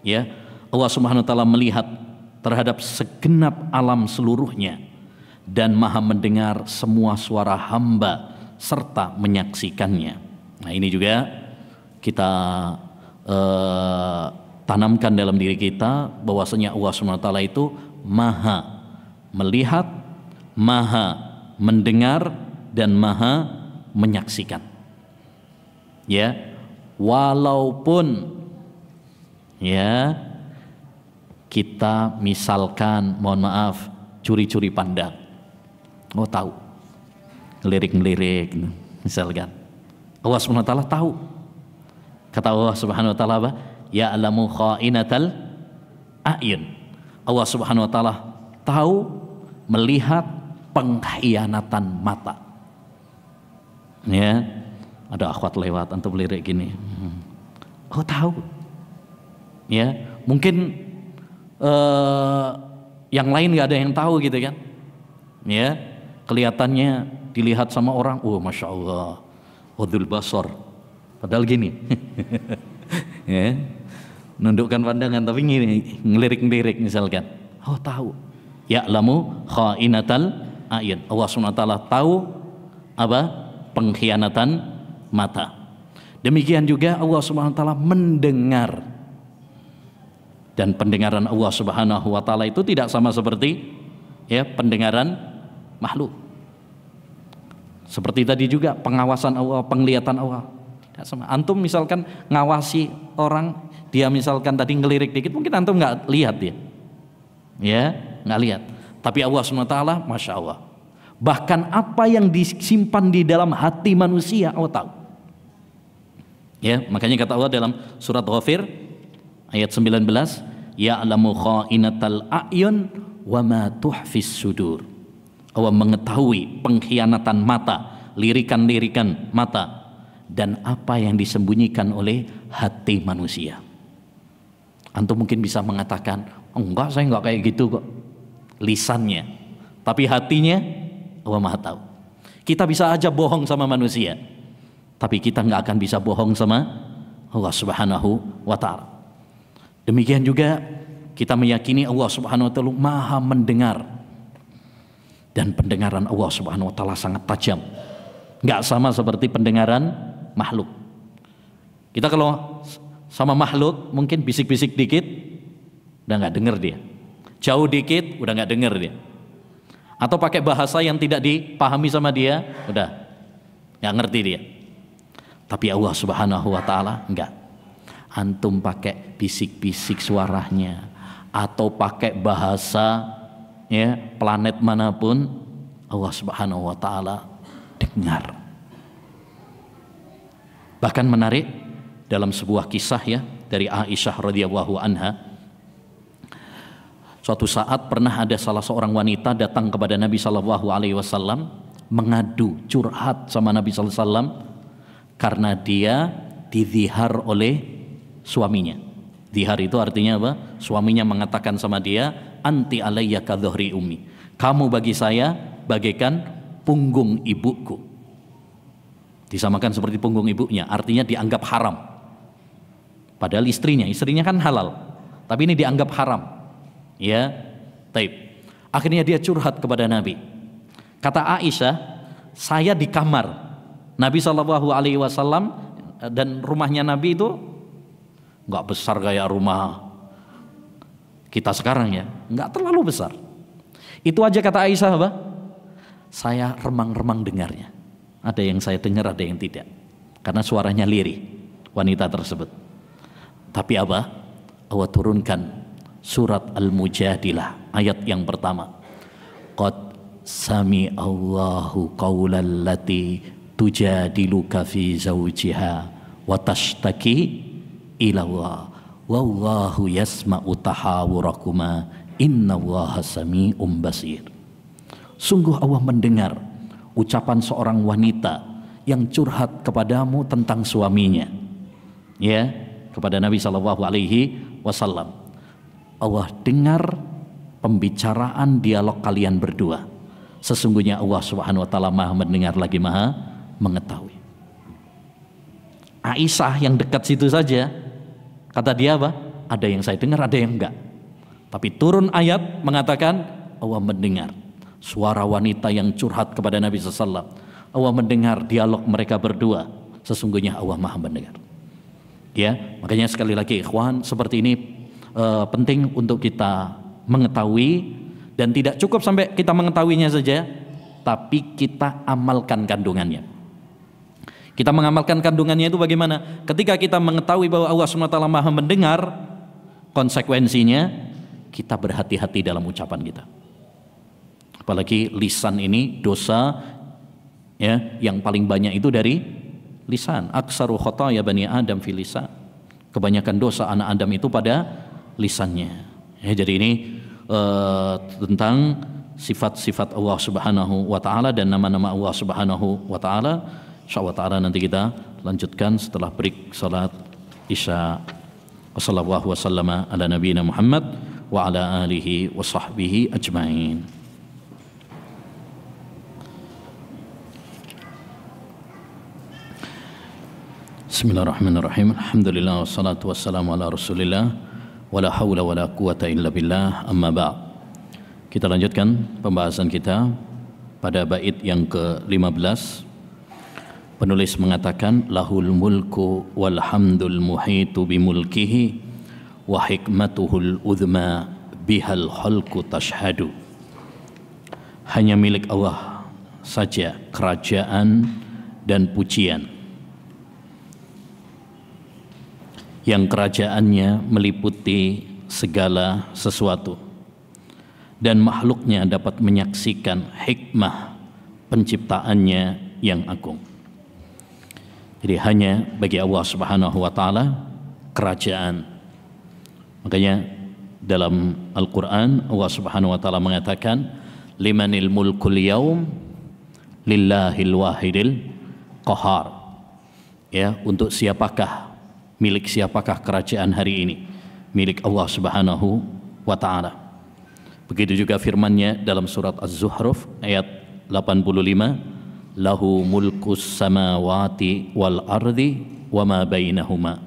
Ya, Allah Subhanahu wa taala melihat terhadap segenap alam seluruhnya dan Maha mendengar semua suara hamba serta menyaksikannya. Nah, ini juga kita tanamkan dalam diri kita bahwasanya Allah Subhanahu wa taala itu Maha melihat, Maha mendengar dan Maha menyaksikan. Ya, walaupun ya kita misalkan mohon maaf curi-curi pandang, oh tahu, ngelirik-ngelirik misalkan, Allah Subhanahu wa taala tahu. Kata Allah Subhanahu wa taala apa? Ya'lamu kha'inatal a'yun. Allah Subhanahu wa taala tahu melihat pengkhianatan mata. Ya, ada akhwat lewat antum lirik gini. Oh tahu. Ya, mungkin yang lain nggak ada yang tahu gitu kan. Ya, kelihatannya dilihat sama orang, oh masya Allah, udhul basar. Padahal gini, ya, nundukkan pandangan tapi gini, ngelirik-ngelirik misalkan. Oh tahu. Ya'lamu kha'inatal a'yun. Allah SWT tahu apa? Pengkhianatan mata. Demikian juga Allah SWT mendengar. Dan pendengaran Allah Subhanahu wa taala itu tidak sama seperti ya pendengaran makhluk. Seperti tadi juga pengawasan Allah, penglihatan Allah tidak sama. Antum misalkan ngawasi orang, dia misalkan tadi ngelirik dikit, mungkin antum nggak lihat dia, ya nggak lihat. Tapi Allah Subhanahu wa taala, masya Allah. Bahkan apa yang disimpan di dalam hati manusia Allah tahu. Ya, makanya kata Allah dalam surat Ghafir ayat 19, ya'lamu kha'inatal a'yun wa ma tuhfis sudur. Allah mengetahui pengkhianatan mata, lirikan-lirikan mata dan apa yang disembunyikan oleh hati manusia. Antum mungkin bisa mengatakan, oh, enggak, saya enggak kayak gitu kok. Lisannya, tapi hatinya Allah Maha tahu. Kita bisa aja bohong sama manusia, tapi kita enggak akan bisa bohong sama Allah Subhanahu wa taala. Demikian juga kita meyakini Allah Subhanahu wa taala Maha mendengar. Dan pendengaran Allah Subhanahu wa taala sangat tajam. Enggak sama seperti pendengaran makhluk. Kita kalau sama makhluk mungkin bisik-bisik dikit udah enggak dengar dia. Jauh dikit udah enggak dengar dia. Atau pakai bahasa yang tidak dipahami sama dia, udah enggak ngerti dia. Tapi Allah Subhanahu wa taala enggak. Antum pakai bisik-bisik suaranya atau pakai bahasa ya planet manapun, Allah Subhanahu wa taala dengar. Bahkan menarik dalam sebuah kisah ya dari Aisyah radhiyallahu anha, suatu saat pernah ada salah seorang wanita datang kepada Nabi sallallahu alaihi wasallam mengadu, curhat sama Nabi sallallahu alaihi wasallam karena dia dizihar oleh suaminya. Zihar itu artinya apa? Suaminya mengatakan sama dia, anti alayya ka dhuhri ummi. Kamu bagi saya bagaikan punggung ibuku. Disamakan seperti punggung ibunya, artinya dianggap haram. Padahal istrinya kan halal, tapi ini dianggap haram. Ya, taib. Akhirnya dia curhat kepada Nabi. Kata Aisyah, saya di kamar Nabi SAW dan rumahnya Nabi itu nggak besar kayak rumah kita sekarang ya, nggak terlalu besar. Itu aja kata Aisyah apa? Saya remang-remang dengarnya. Ada yang saya dengar, ada yang tidak. Karena suaranya lirih wanita tersebut. Tapi apa? Allah turunkan surat Al-Mujadilah ayat yang pertama. Qad sami Allahu qaulal lati tujadiluka fi zawjiha wa tashtaki ila Allah wallahu yasma'u tahawurakuma innallaha sami'un basir. Sungguh Allah mendengar ucapan seorang wanita yang curhat kepadamu tentang suaminya, ya, kepada Nabi sallallahu alaihi wasallam. Allah dengar pembicaraan dialog kalian berdua. Sesungguhnya Allah Subhanahu wa taala Maha mendengar lagi Maha mengetahui. Aisyah yang dekat situ saja, kata dia apa? Ada yang saya dengar, ada yang enggak. Tapi turun ayat mengatakan Allah mendengar suara wanita yang curhat kepada Nabi SAW. Allah mendengar dialog mereka berdua. Sesungguhnya Allah Maha mendengar. Ya, makanya sekali lagi ikhwan, seperti ini penting untuk kita mengetahui, dan tidak cukup sampai kita mengetahuinya saja, tapi kita amalkan kandungannya. Kita mengamalkan kandungannya itu bagaimana? Ketika kita mengetahui bahwa Allah SWT Maha mendengar, konsekuensinya kita berhati-hati dalam ucapan kita. Apalagi lisan ini dosa ya yang paling banyak itu dari lisan. Aksaru khotoya bani Adam fil lisan. Kebanyakan dosa anak Adam itu pada lisannya. Ya, jadi ini tentang sifat-sifat Allah Subhanahu wa taala dan nama-nama Allah Subhanahu wa taala. Insyaallah taala nanti kita lanjutkan setelah break salat Isya. Wassallallahu wasallama ala nabiyina Muhammad wa ala alihi wa sahbihi ajmain. Bismillahirrahmanirrahim. Alhamdulillah wassalatu wassalamu ala Rasulillah wala haula wala quwata illa billah, amma ba'd. Kita lanjutkan pembahasan kita pada bait yang ke-15. Penulis mengatakan lahul mulku walhamdul muhitu bimulkihi wa hikmatuhul udhma bihal khalqu tashhadu. Hanya milik Allah saja kerajaan dan pujian, yang kerajaannya meliputi segala sesuatu dan makhluknya dapat menyaksikan hikmah penciptaannya yang agung. Jadi hanya bagi Allah Subhanahu wa taala kerajaan. Makanya dalam Al-Qur'an Allah Subhanahu wa taala mengatakan limanil mulkul yaum lillahil wahidil qahar. Ya, untuk siapakah, milik siapakah kerajaan hari ini? Milik Allah Subhanahu wa taala. Begitu juga firman-Nya dalam surat Az-Zukhruf ayat 85, lahu mulkus samawati wal ardi wa ma bainahuma.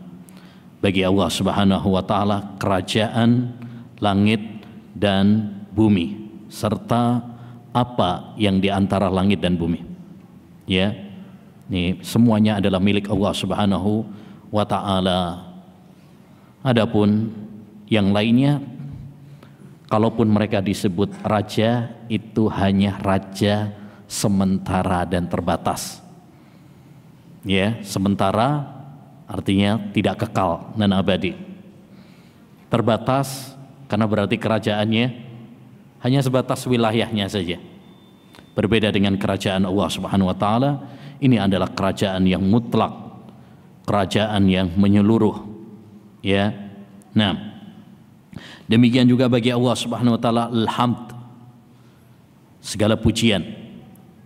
Bagi Allah Subhanahu wa taala kerajaan langit dan bumi serta apa yang di antara langit dan bumi. Ya. Ini semuanya adalah milik Allah Subhanahu wa ta'ala. Adapun yang lainnya, kalaupun mereka disebut raja, itu hanya raja sementara dan terbatas. Ya, sementara artinya tidak kekal dan abadi. Terbatas karena berarti kerajaannya hanya sebatas wilayahnya saja. Berbeda dengan kerajaan Allah Subhanahu wa taala, ini adalah kerajaan yang mutlak, kerajaan yang menyeluruh. Ya. Nah, demikian juga bagi Allah Subhanahu wa taala alhamd, segala pujian.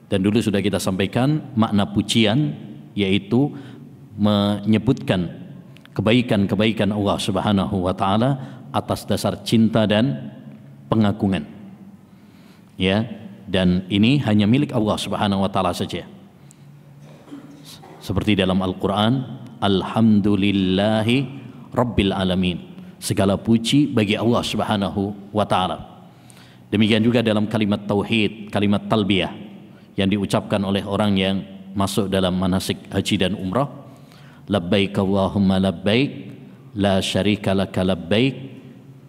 Dan dulu sudah kita sampaikan makna pujian yaitu menyebutkan kebaikan-kebaikan Allah Subhanahu wa taala atas dasar cinta dan pengagungan. Ya, dan ini hanya milik Allah Subhanahu wa taala saja. Seperti dalam Al-Qur'an, alhamdulillahi rabbil alamin. Segala puji bagi Allah Subhanahu wa taala. Demikian juga dalam kalimat tauhid, kalimat talbiyah yang diucapkan oleh orang yang masuk dalam manasik haji dan umrah. Labbaik Allahumma labbaik, la syarika laka labbaik,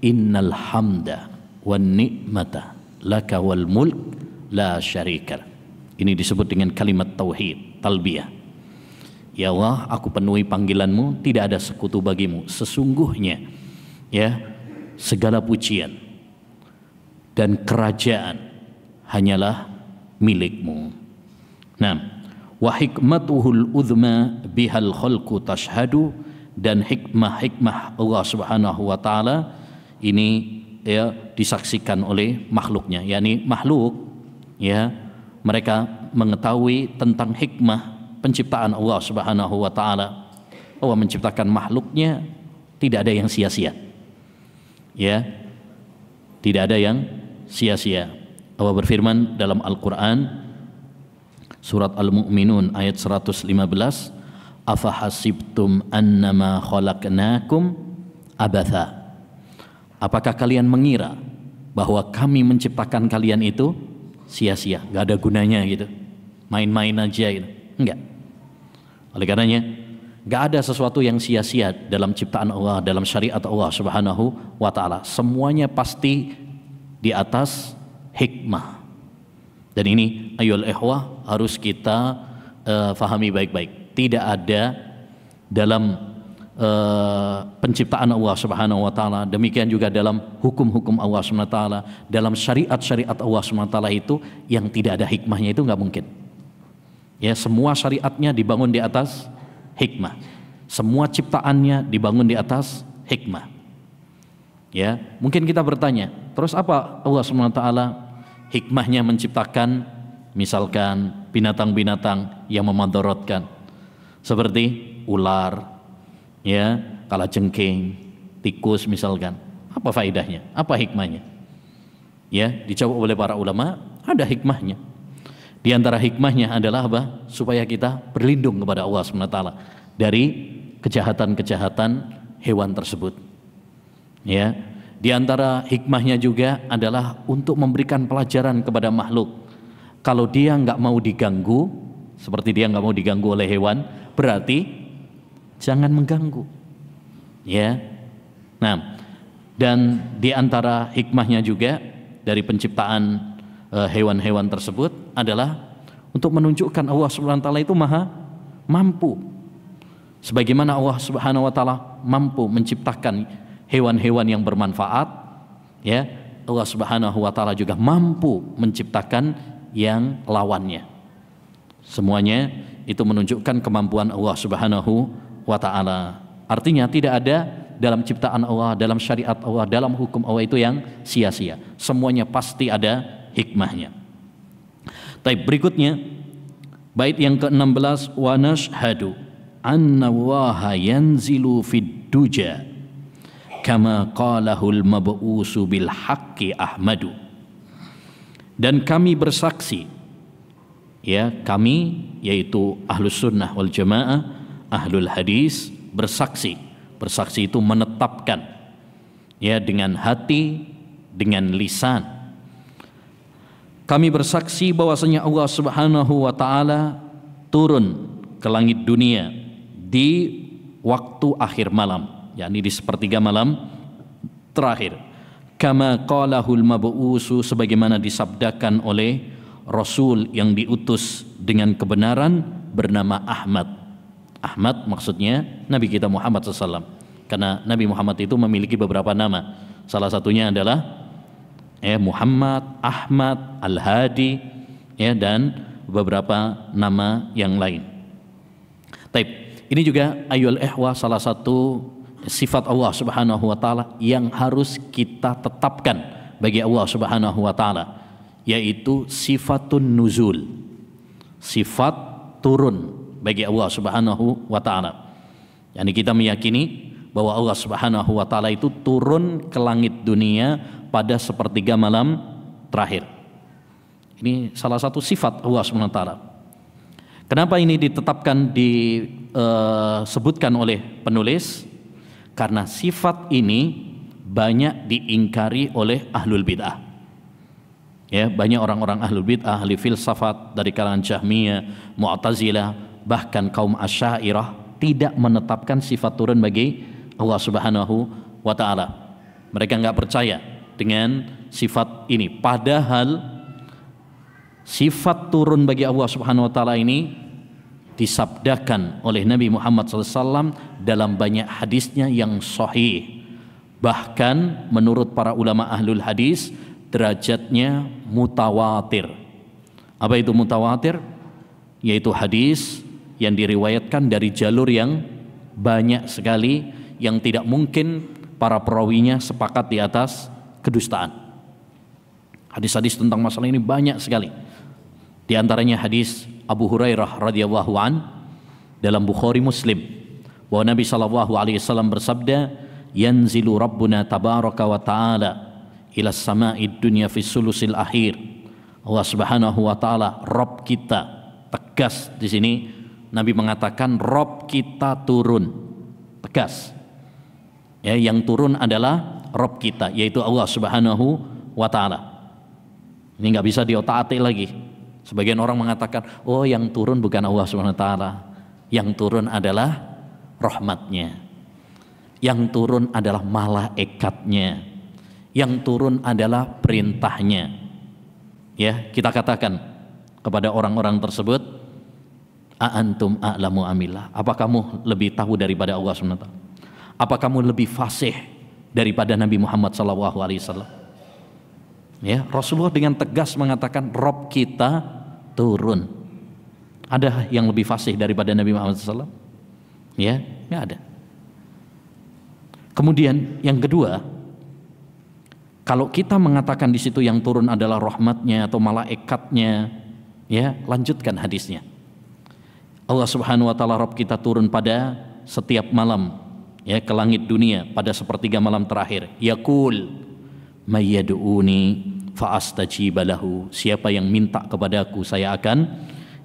innal hamda wan ni'mata laka wal mulk la syarika. Ini disebut dengan kalimat tauhid, talbiyah. Ya Allah, aku penuhi panggilanmu, tidak ada sekutu bagimu. Sesungguhnya ya, segala pujian dan kerajaan hanyalah milikmu. Nah, wa hikmatuhul uzma bihal khalqu tashhadu, dan hikmah-hikmah Allah Subhanahu wa taala ini ya disaksikan oleh makhluknya, yakni makhluk ya, mereka mengetahui tentang hikmah penciptaan Allah Subhanahu wa taala. Allah menciptakan makhluknya tidak ada yang sia-sia. Ya. Tidak ada yang sia-sia. Allah berfirman dalam Al-Qur'an surat Al-Mu'minun ayat 115, afahasibtum annama khalaqnakum abatha. Apakah kalian mengira bahwa kami menciptakan kalian itu sia-sia, gak ada gunanya gitu, main-main aja gitu? Enggak. Oleh karenanya gak ada sesuatu yang sia-sia dalam ciptaan Allah, dalam syariat Allah Subhanahu wa taala. Semuanya pasti di atas hikmah. Dan ini ayyul ikhwah harus kita fahami baik-baik. Tidak ada dalam penciptaan Allah Subhanahu wa taala, demikian juga dalam hukum-hukum Allah Subhanahu wa taala, dalam syariat-syariat Allah Subhanahu wa taala itu yang tidak ada hikmahnya, itu nggak mungkin. Ya, semua syariatnya dibangun di atas hikmah. Semua ciptaannya dibangun di atas hikmah. Ya, mungkin kita bertanya, terus apa Allah Subhanahu wa taala hikmahnya menciptakan misalkan binatang-binatang yang memadorotkan seperti ular, ya, kalajengking, tikus misalkan. Apa faedahnya? Apa hikmahnya? Ya, dijawab oleh para ulama, ada hikmahnya. Di antara hikmahnya adalah apa? Supaya kita berlindung kepada Allah SWT dari kejahatan-kejahatan hewan tersebut. Ya, di antara hikmahnya juga adalah untuk memberikan pelajaran kepada makhluk. Kalau dia nggak mau diganggu, seperti dia nggak mau diganggu oleh hewan, berarti jangan mengganggu. Ya. Nah, dan di antara hikmahnya juga dari penciptaan hewan-hewan tersebut adalah untuk menunjukkan Allah Subhanahu wa taala itu maha mampu. Sebagaimana Allah Subhanahu wa taala mampu menciptakan hewan-hewan yang bermanfaat, ya, Allah Subhanahu wa taala juga mampu menciptakan yang lawannya. Semuanya itu menunjukkan kemampuan Allah Subhanahu wa taala. Artinya tidak ada dalam ciptaan Allah, dalam syariat Allah, dalam hukum Allah itu yang sia-sia. Semuanya pasti ada hikmahnya. Baik, berikutnya bait yang ke-16, wa nashhadu anna Allaha yanzilu fid duja kama qalahul mab'usu bil haqqi Ahmadu. Dan kami bersaksi, ya, kami yaitu ahlus sunnah wal jamaah, ahlul hadis bersaksi. Bersaksi itu menetapkan, ya, dengan hati, dengan lisan. Kami bersaksi bahwasanya Allah Subhanahu wa taala turun ke langit dunia di waktu akhir malam, yakni di sepertiga malam terakhir. Kama qalahul mab'usu, sebagaimana disabdakan oleh Rasul yang diutus dengan kebenaran bernama Ahmad. Ahmad maksudnya Nabi kita Muhammad SAW, karena Nabi Muhammad itu memiliki beberapa nama. Salah satunya adalah Muhammad, Ahmad, Al-Hadi, dan beberapa nama yang lain. Taib. Ini juga ayyuhal ikhwah salah satu sifat Allah Subhanahu wa taala yang harus kita tetapkan bagi Allah Subhanahu wa taala, yaitu sifatun nuzul. Sifat turun bagi Allah Subhanahu wa taala. Yani kita meyakini bahwa Allah Subhanahu wa taala itu turun ke langit dunia pada sepertiga malam terakhir. Ini salah satu sifat Allah Subhanahu wa taala. Kenapa ini ditetapkan, disebutkan oleh penulis? Karena sifat ini banyak diingkari oleh ahlul bid'ah. Ya, banyak orang-orang ahlul bid'ah, ahli filsafat dari kalangan Jahmiyah, Mu'tazilah, bahkan kaum Asy'ariyah tidak menetapkan sifat turun bagi Allah Subhanahu wa taala. Mereka enggak percaya dengan sifat ini, padahal sifat turun bagi Allah Subhanahu wa taala ini disabdakan oleh Nabi Muhammad SAW dalam banyak hadisnya yang sahih. Bahkan menurut para ulama ahlul hadis derajatnya mutawatir. Apa itu mutawatir? Yaitu hadis yang diriwayatkan dari jalur yang banyak sekali, yang tidak mungkin para perawinya sepakat di atas kedustaan. Hadis-hadis tentang masalah ini banyak sekali. Di antaranya hadis Abu Hurairah radhiyallahu an dalam Bukhari Muslim, bahwa Nabi SAW bersabda, yanzilu Rabbuna tabaraka wa ta'ala ila sama'id dunya fi sulusil akhir. Allah Subhanahu wa taala, Rabb kita, tegas di sini Nabi mengatakan Rabb kita turun, tegas. Ya, yang turun adalah Rabb kita, yaitu Allah Subhanahu wa taala. Ini nggak bisa diotak-atik lagi. Sebagian orang mengatakan, oh yang turun bukan Allah Subhanahu wa taala, yang turun adalah rahmatnya, yang turun adalah malaikatnya, yang turun adalah perintahnya. Ya, kita katakan kepada orang-orang tersebut, a'antum a'lamu amillah, apa kamu lebih tahu daripada Allah Subhanahu wa taala? Apa kamu lebih fasih daripada Nabi Muhammad SAW? Ya, Rasulullah dengan tegas mengatakan Rabb kita turun. Ada yang lebih fasih daripada Nabi Muhammad SAW? Ya, nggak ada. Kemudian yang kedua, kalau kita mengatakan di situ yang turun adalah rahmatnya atau malaikatnya, ya, lanjutkan hadisnya. Allah Subhanahu wa taala Rabb kita turun pada setiap malam, ya, ke langit dunia pada sepertiga malam terakhir. Yaqul may yad'uni fa astajiba lahu, siapa yang minta kepadaku saya akan,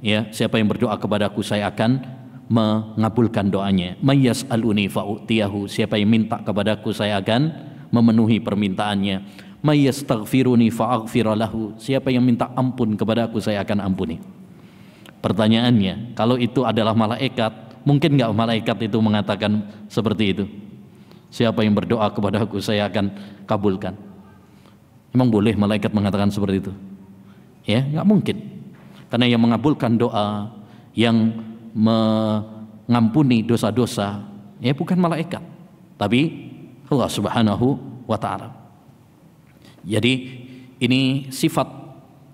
ya, siapa yang berdoa kepadaku saya akan mengabulkan doanya. May yas'aluni fa u'tiyahu, siapa yang minta kepadaku saya akan memenuhi permintaannya. May yastaghfiruni fa aghfir lahu, siapa yang minta ampun kepadaku saya akan ampuni. Pertanyaannya, kalau itu adalah malaikat, mungkin nggak malaikat itu mengatakan seperti itu? Siapa yang berdoa kepadaku saya akan kabulkan. Emang boleh malaikat mengatakan seperti itu? Ya, nggak mungkin. Karena yang mengabulkan doa, yang mengampuni dosa-dosa, ya bukan malaikat, tapi Allah Subhanahu wa taala. Jadi ini sifat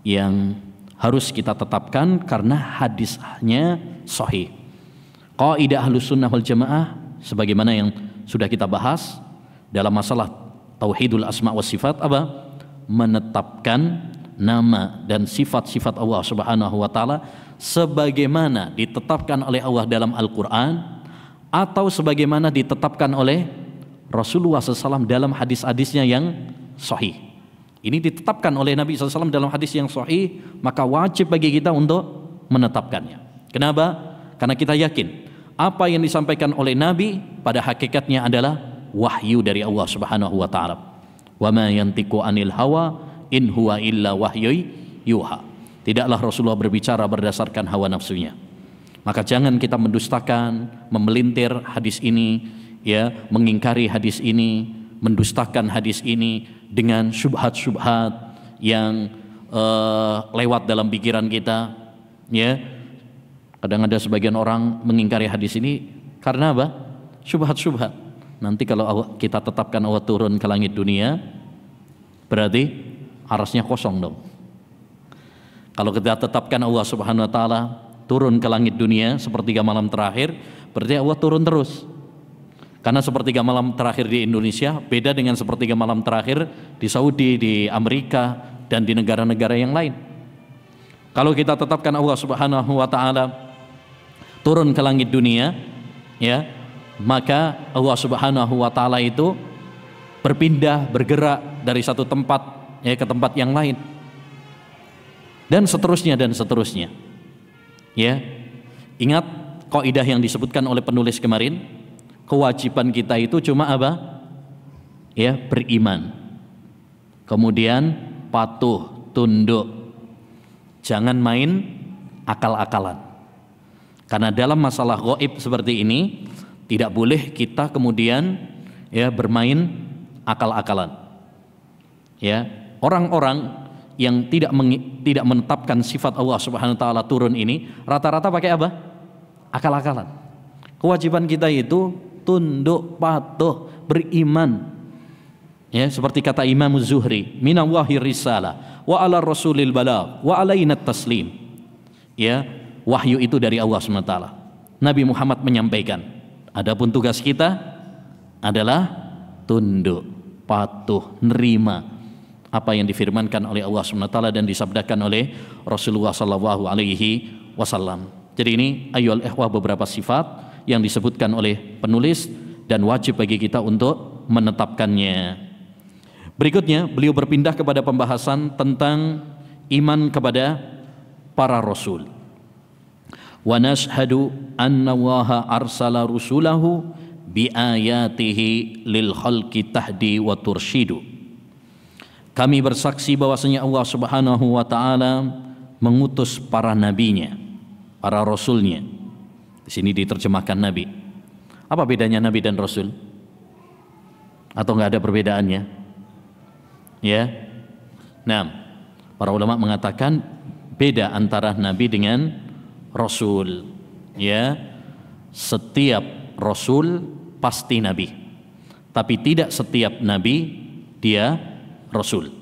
yang harus kita tetapkan karena hadisnya sahih. Qaidah Ahlus Sunnah wal Jamaah sebagaimana yang sudah kita bahas dalam masalah tauhidul asma wa sifat, apa? Menetapkan nama dan sifat-sifat Allah Subhanahu wa taala sebagaimana ditetapkan oleh Allah dalam Al-Qur'an atau sebagaimana ditetapkan oleh Rasulullah SAW dalam hadis-hadisnya yang sahih. Ini ditetapkan oleh Nabi SAW dalam hadis yang sahih, maka wajib bagi kita untuk menetapkannya. Kenapa? Karena kita yakin apa yang disampaikan oleh Nabi pada hakikatnya adalah wahyu dari Allah Subhanahu wa taala. Wa ma yantiqu anil hawa in huwa illa wahyu yuha. Tidaklah Rasulullah berbicara berdasarkan hawa nafsunya. Maka jangan kita mendustakan, memelintir hadis ini, ya, mengingkari hadis ini, mendustakan hadis ini dengan syubhat-syubhat yang lewat dalam pikiran kita, ya. Kadang ada sebagian orang mengingkari hadis ini karena apa? Syubhat-syubhat. Nanti kalau kita tetapkan Allah turun ke langit dunia, berarti arasnya kosong dong. Kalau kita tetapkan Allah Subhanahu wa taala turun ke langit dunia sepertiga malam terakhir, berarti Allah turun terus. Karena sepertiga malam terakhir di Indonesia beda dengan sepertiga malam terakhir di Saudi, di Amerika, dan di negara-negara yang lain. Kalau kita tetapkan Allah Subhanahu wa taala turun ke langit dunia, ya, maka Allah Subhanahu wa taala itu berpindah, bergerak dari satu tempat ya ke tempat yang lain. Dan seterusnya dan seterusnya. Ya. Ingat kaidah yang disebutkan oleh penulis kemarin, kewajiban kita itu cuma apa? Ya, beriman. Kemudian patuh, tunduk. Jangan main akal-akalan. Karena dalam masalah gaib seperti ini tidak boleh kita kemudian ya bermain akal-akalan. Ya, orang-orang yang tidak menetapkan sifat Allah Subhanahu wa taala turun ini rata-rata pakai apa? Akal-akalan. Kewajiban kita itu tunduk, patuh, beriman. Ya, seperti kata Imam Zuhri, minallahi risalah wa ala rasulil balagh wa alaina taslim. Ya, wahyu itu dari Allah SWT. Nabi Muhammad menyampaikan. Adapun tugas kita adalah tunduk, patuh, nerima apa yang difirmankan oleh Allah SWT dan disabdakan oleh Rasulullah SAW. Jadi ini ayyuhal ikhwah beberapa sifat yang disebutkan oleh penulis dan wajib bagi kita untuk menetapkannya. Berikutnya beliau berpindah kepada pembahasan tentang iman kepada para rasul. Wa nashhadu anna Allaha arsala rusulahu bi ayatihi lil khalqi tahdi wa turshidu. Kami bersaksi bahwasanya Allah Subhanahu wa taala mengutus para nabinya, para rasulnya. Di sini diterjemahkan nabi. Apa bedanya nabi dan rasul? Atau enggak ada perbedaannya? Ya. Nah, para ulama mengatakan beda antara nabi dengan rasul. Ya. Setiap rasul pasti nabi. Tapi tidak setiap nabi dia rasul.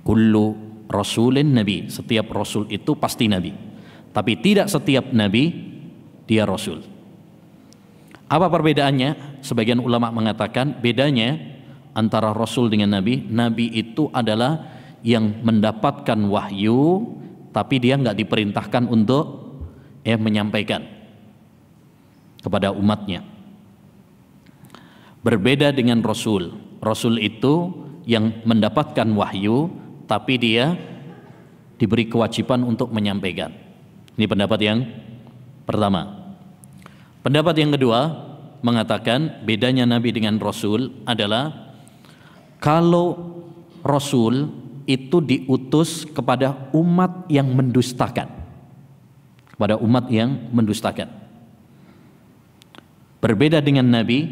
Kullu rasulin nabi. Setiap rasul itu pasti nabi. Tapi tidak setiap nabi dia rasul. Apa perbedaannya? Sebagian ulama mengatakan bedanya antara rasul dengan nabi. Nabi itu adalah yang mendapatkan wahyu, tapi dia nggak diperintahkan untuk menyampaikan kepada umatnya. Berbeda dengan rasul. Rasul itu yang mendapatkan wahyu, tapi dia diberi kewajiban untuk menyampaikan. Ini pendapat yang pertama. Pendapat yang kedua mengatakan bedanya nabi dengan rasul adalah kalau rasul itu diutus kepada umat yang mendustakan. Kepada umat yang mendustakan. Berbeda dengan nabi,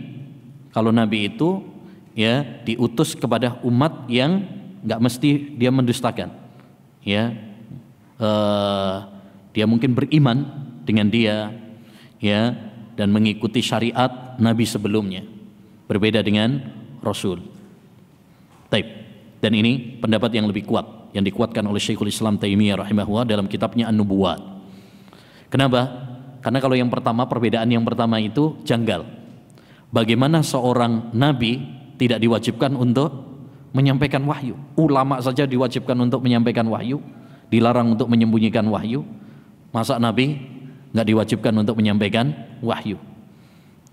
kalau nabi itu ya diutus kepada umat yang nggak mesti dia mendustakan. Ya. Dia mungkin beriman dengan dia ya dan mengikuti syariat nabi sebelumnya. Berbeda dengan rasul. Taib. Dan ini pendapat yang lebih kuat yang dikuatkan oleh Syekhul Islam Taimiyah rahimahullah dalam kitabnya An-Nubuwat. Kenapa? Karena kalau yang pertama, perbedaan yang pertama itu janggal. Bagaimana seorang nabi tidak diwajibkan untuk menyampaikan wahyu? Ulama saja diwajibkan untuk menyampaikan wahyu, dilarang untuk menyembunyikan wahyu. Masa nabi nggak diwajibkan untuk menyampaikan wahyu?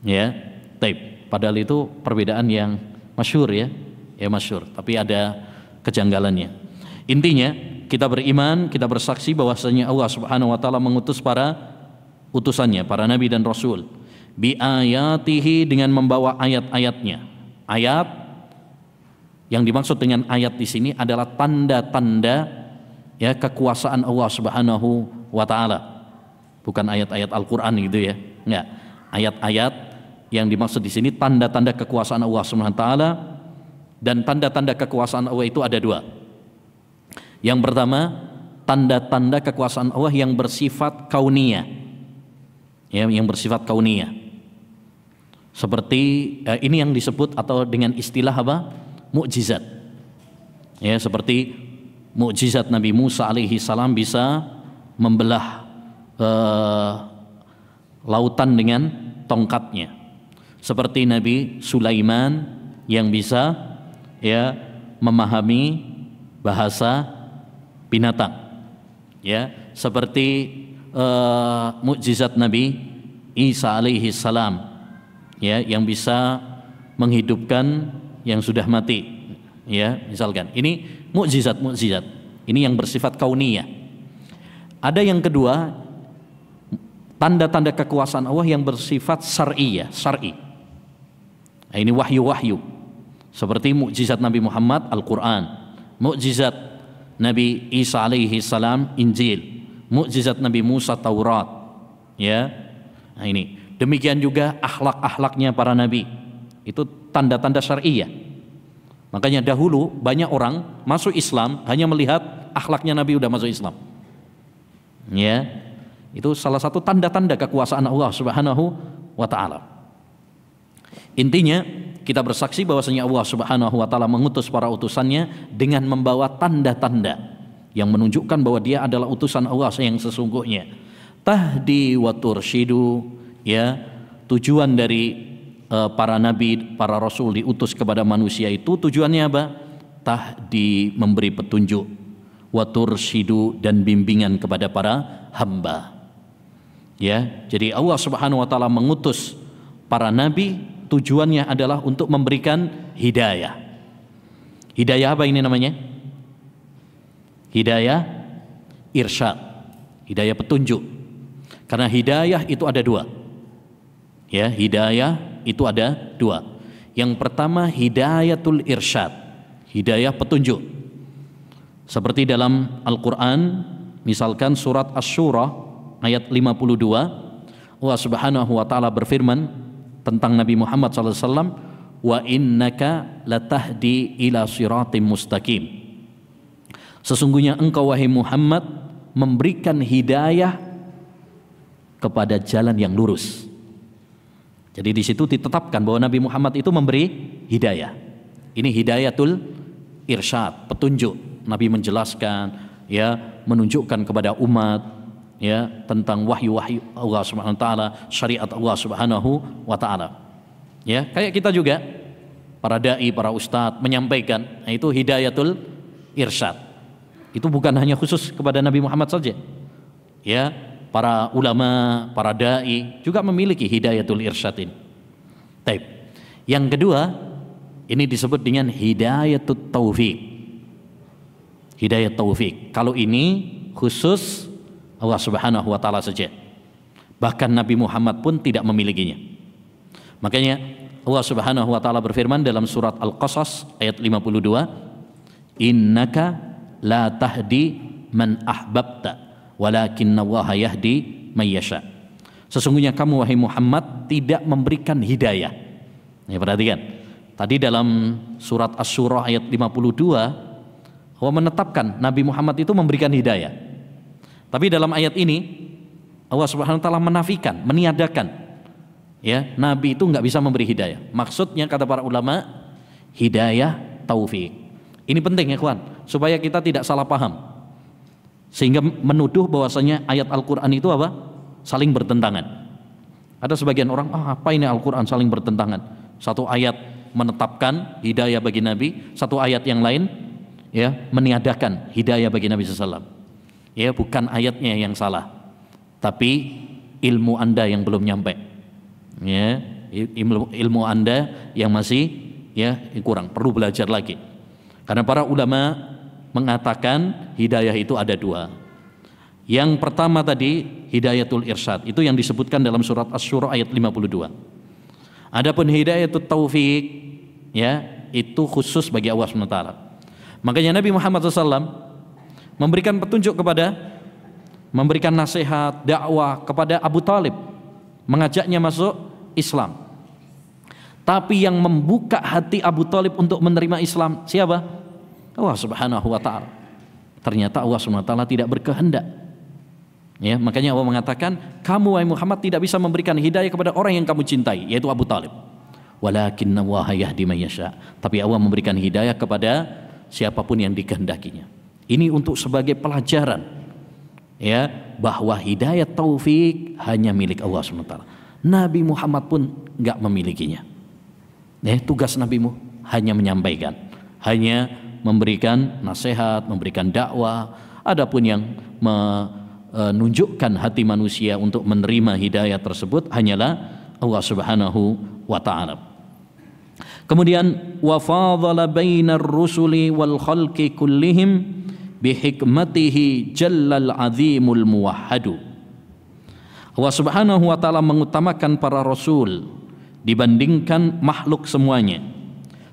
Ya, taib. Padahal itu perbedaan yang masyhur ya masyhur. Tapi ada kejanggalannya. Intinya kita beriman, kita bersaksi bahwasanya Allah Subhanahu wa taala mengutus para utusannya, para nabi dan rasul. Bi ayatihi dengan membawa ayat-ayatnya. Ayat yang dimaksud dengan ayat di sini adalah tanda-tanda ya kekuasaan Allah Subhanahu wa taala. Bukan ayat-ayat Al-Qur'an gitu ya. Enggak. Ayat-ayat yang dimaksud di sini tanda-tanda kekuasaan Allah Subhanahu wa taala, dan tanda-tanda kekuasaan Allah itu ada dua. Yang pertama tanda-tanda kekuasaan Allah yang bersifat kauniyah, ya, yang bersifat kauniyah. Seperti ini yang disebut atau dengan istilah apa? Mukjizat. Ya, seperti mukjizat Nabi Musa alaihi salam bisa membelah lautan dengan tongkatnya. Seperti Nabi Sulaiman yang bisa ya memahami bahasa binatang. Ya, seperti mukjizat Nabi Isa alaihi salam, ya, yang bisa menghidupkan yang sudah mati, ya, misalkan. Ini mukjizat ini yang bersifat kauniyah. Ada yang kedua, tanda-tanda kekuasaan Allah yang bersifat syar'i. Nah, ini wahyu seperti mukjizat Nabi Muhammad Al-Quran, mukjizat Nabi Isa alaihi salam Injil, mukjizat Nabi Musa Taurat, ya. Nah, ini demikian juga akhlak-akhlaknya para nabi, itu tanda-tanda syar'iyah. Makanya dahulu banyak orang masuk Islam hanya melihat akhlaknya Nabi udah masuk Islam, ya. Itu salah satu tanda-tanda kekuasaan Allah Subhanahu wa taala. Intinya kita bersaksi bahwasanya Allah Subhanahu wa taala mengutus para utusannya dengan membawa tanda-tanda yang menunjukkan bahwa dia adalah utusan Allah yang sesungguhnya. Tahdi wa tursyidu, ya, tujuan dari para nabi, para rasul diutus kepada manusia itu tujuannya apa? Tahdi, memberi petunjuk, wa tursyidu, dan bimbingan kepada para hamba. Ya, jadi Allah Subhanahu wa taala mengutus para nabi tujuannya adalah untuk memberikan hidayah. Hidayah apa ini namanya? Hidayah irsyad, hidayah petunjuk. Karena hidayah itu ada dua. Ya, hidayah itu ada dua. Yang pertama hidayatul irsyad, hidayah petunjuk. Seperti dalam Al-Quran, misalkan surat Asy-Syura ayat 52, Allah Subhanahu wa taala berfirman tentang Nabi Muhammad SAW, wa innaka latahdi ila siratim mustaqim. Sesungguhnya engkau wahai Muhammad memberikan hidayah kepada jalan yang lurus. Jadi di situ ditetapkan bahwa Nabi Muhammad itu memberi hidayah. Ini hidayatul irsyad, petunjuk. Nabi menjelaskan, ya, menunjukkan kepada umat, ya, tentang wahyu-wahyu Allah Subhanahu wa taala, syariat Allah Subhanahu wa taala. Ya, kayak kita juga para dai, para ustadz menyampaikan, nah, itu hidayatul irsyad. Itu bukan hanya khusus kepada Nabi Muhammad saja. Ya, para ulama, para dai juga memiliki hidayatul irsyad ini. Taib. Yang kedua, ini disebut dengan hidayatut taufik. Hidayat taufik. Kalau ini khusus Allah Subhanahu wa taala saja. Bahkan Nabi Muhammad pun tidak memilikinya. Makanya Allah Subhanahu wa taala berfirman dalam surat Al-Qasas ayat 52, "Innaka la tahdi man ahbabta, walakinnallaha yahdi may yasha." Sesungguhnya kamu wahai Muhammad tidak memberikan hidayah. Ya, perhatikan. Tadi dalam surat Asy-Syura ayat 52 Allah menetapkan Nabi Muhammad itu memberikan hidayah. Tapi dalam ayat ini Allah Subhanahu wa taala menafikan, meniadakan, ya, Nabi itu nggak bisa memberi hidayah. Maksudnya kata para ulama, hidayah taufik. Ini penting ya kawan, supaya kita tidak salah paham. Sehingga menuduh bahwasanya ayat Al-Qur'an itu apa? Saling bertentangan. Ada sebagian orang, apa ini Al-Qur'an saling bertentangan? Satu ayat menetapkan hidayah bagi Nabi, satu ayat yang lain, ya, meniadakan hidayah bagi Nabi SAW. Ya, bukan ayatnya yang salah, tapi ilmu Anda yang belum nyampe. Ya, ilmu Anda yang masih, ya, kurang, perlu belajar lagi. Karena para ulama mengatakan hidayah itu ada dua. Yang pertama tadi hidayatul irsyad, itu yang disebutkan dalam surat Asy-Syura ayat 52. Adapun hidayatut taufik, ya, itu khusus bagi Allah SWT. Makanya Nabi Muhammad SAW memberikan petunjuk memberikan nasihat, dakwah kepada Abu Talib, mengajaknya masuk Islam. Tapi yang membuka hati Abu Talib untuk menerima Islam siapa? Allah Subhanahu wa taala. ternyata Allah SWT tidak berkehendak. Ya, makanya Allah mengatakan, kamu wahai Muhammad tidak bisa memberikan hidayah kepada orang yang kamu cintai, yaitu Abu Talib. Walakinna Allaha yahdi man yasha. Tapi Allah memberikan hidayah kepada siapapun yang dikehendakinya. Ini untuk sebagai pelajaran, ya, bahwa hidayah taufik hanya milik Allah SWT. Nabi Muhammad pun nggak memilikinya. Tugas Nabimu hanya menyampaikan, hanya memberikan nasihat, memberikan dakwah. Adapun yang menunjukkan hati manusia untuk menerima hidayah tersebut hanyalah Allah Subhanahu wa ta'ala. Kemudian wa fadhala bainar rusuli wal khalqi kullihim bihikmatihi jallal azimul muwahhadu. Allah Subhanahu wa ta'ala mengutamakan para rasul dibandingkan makhluk semuanya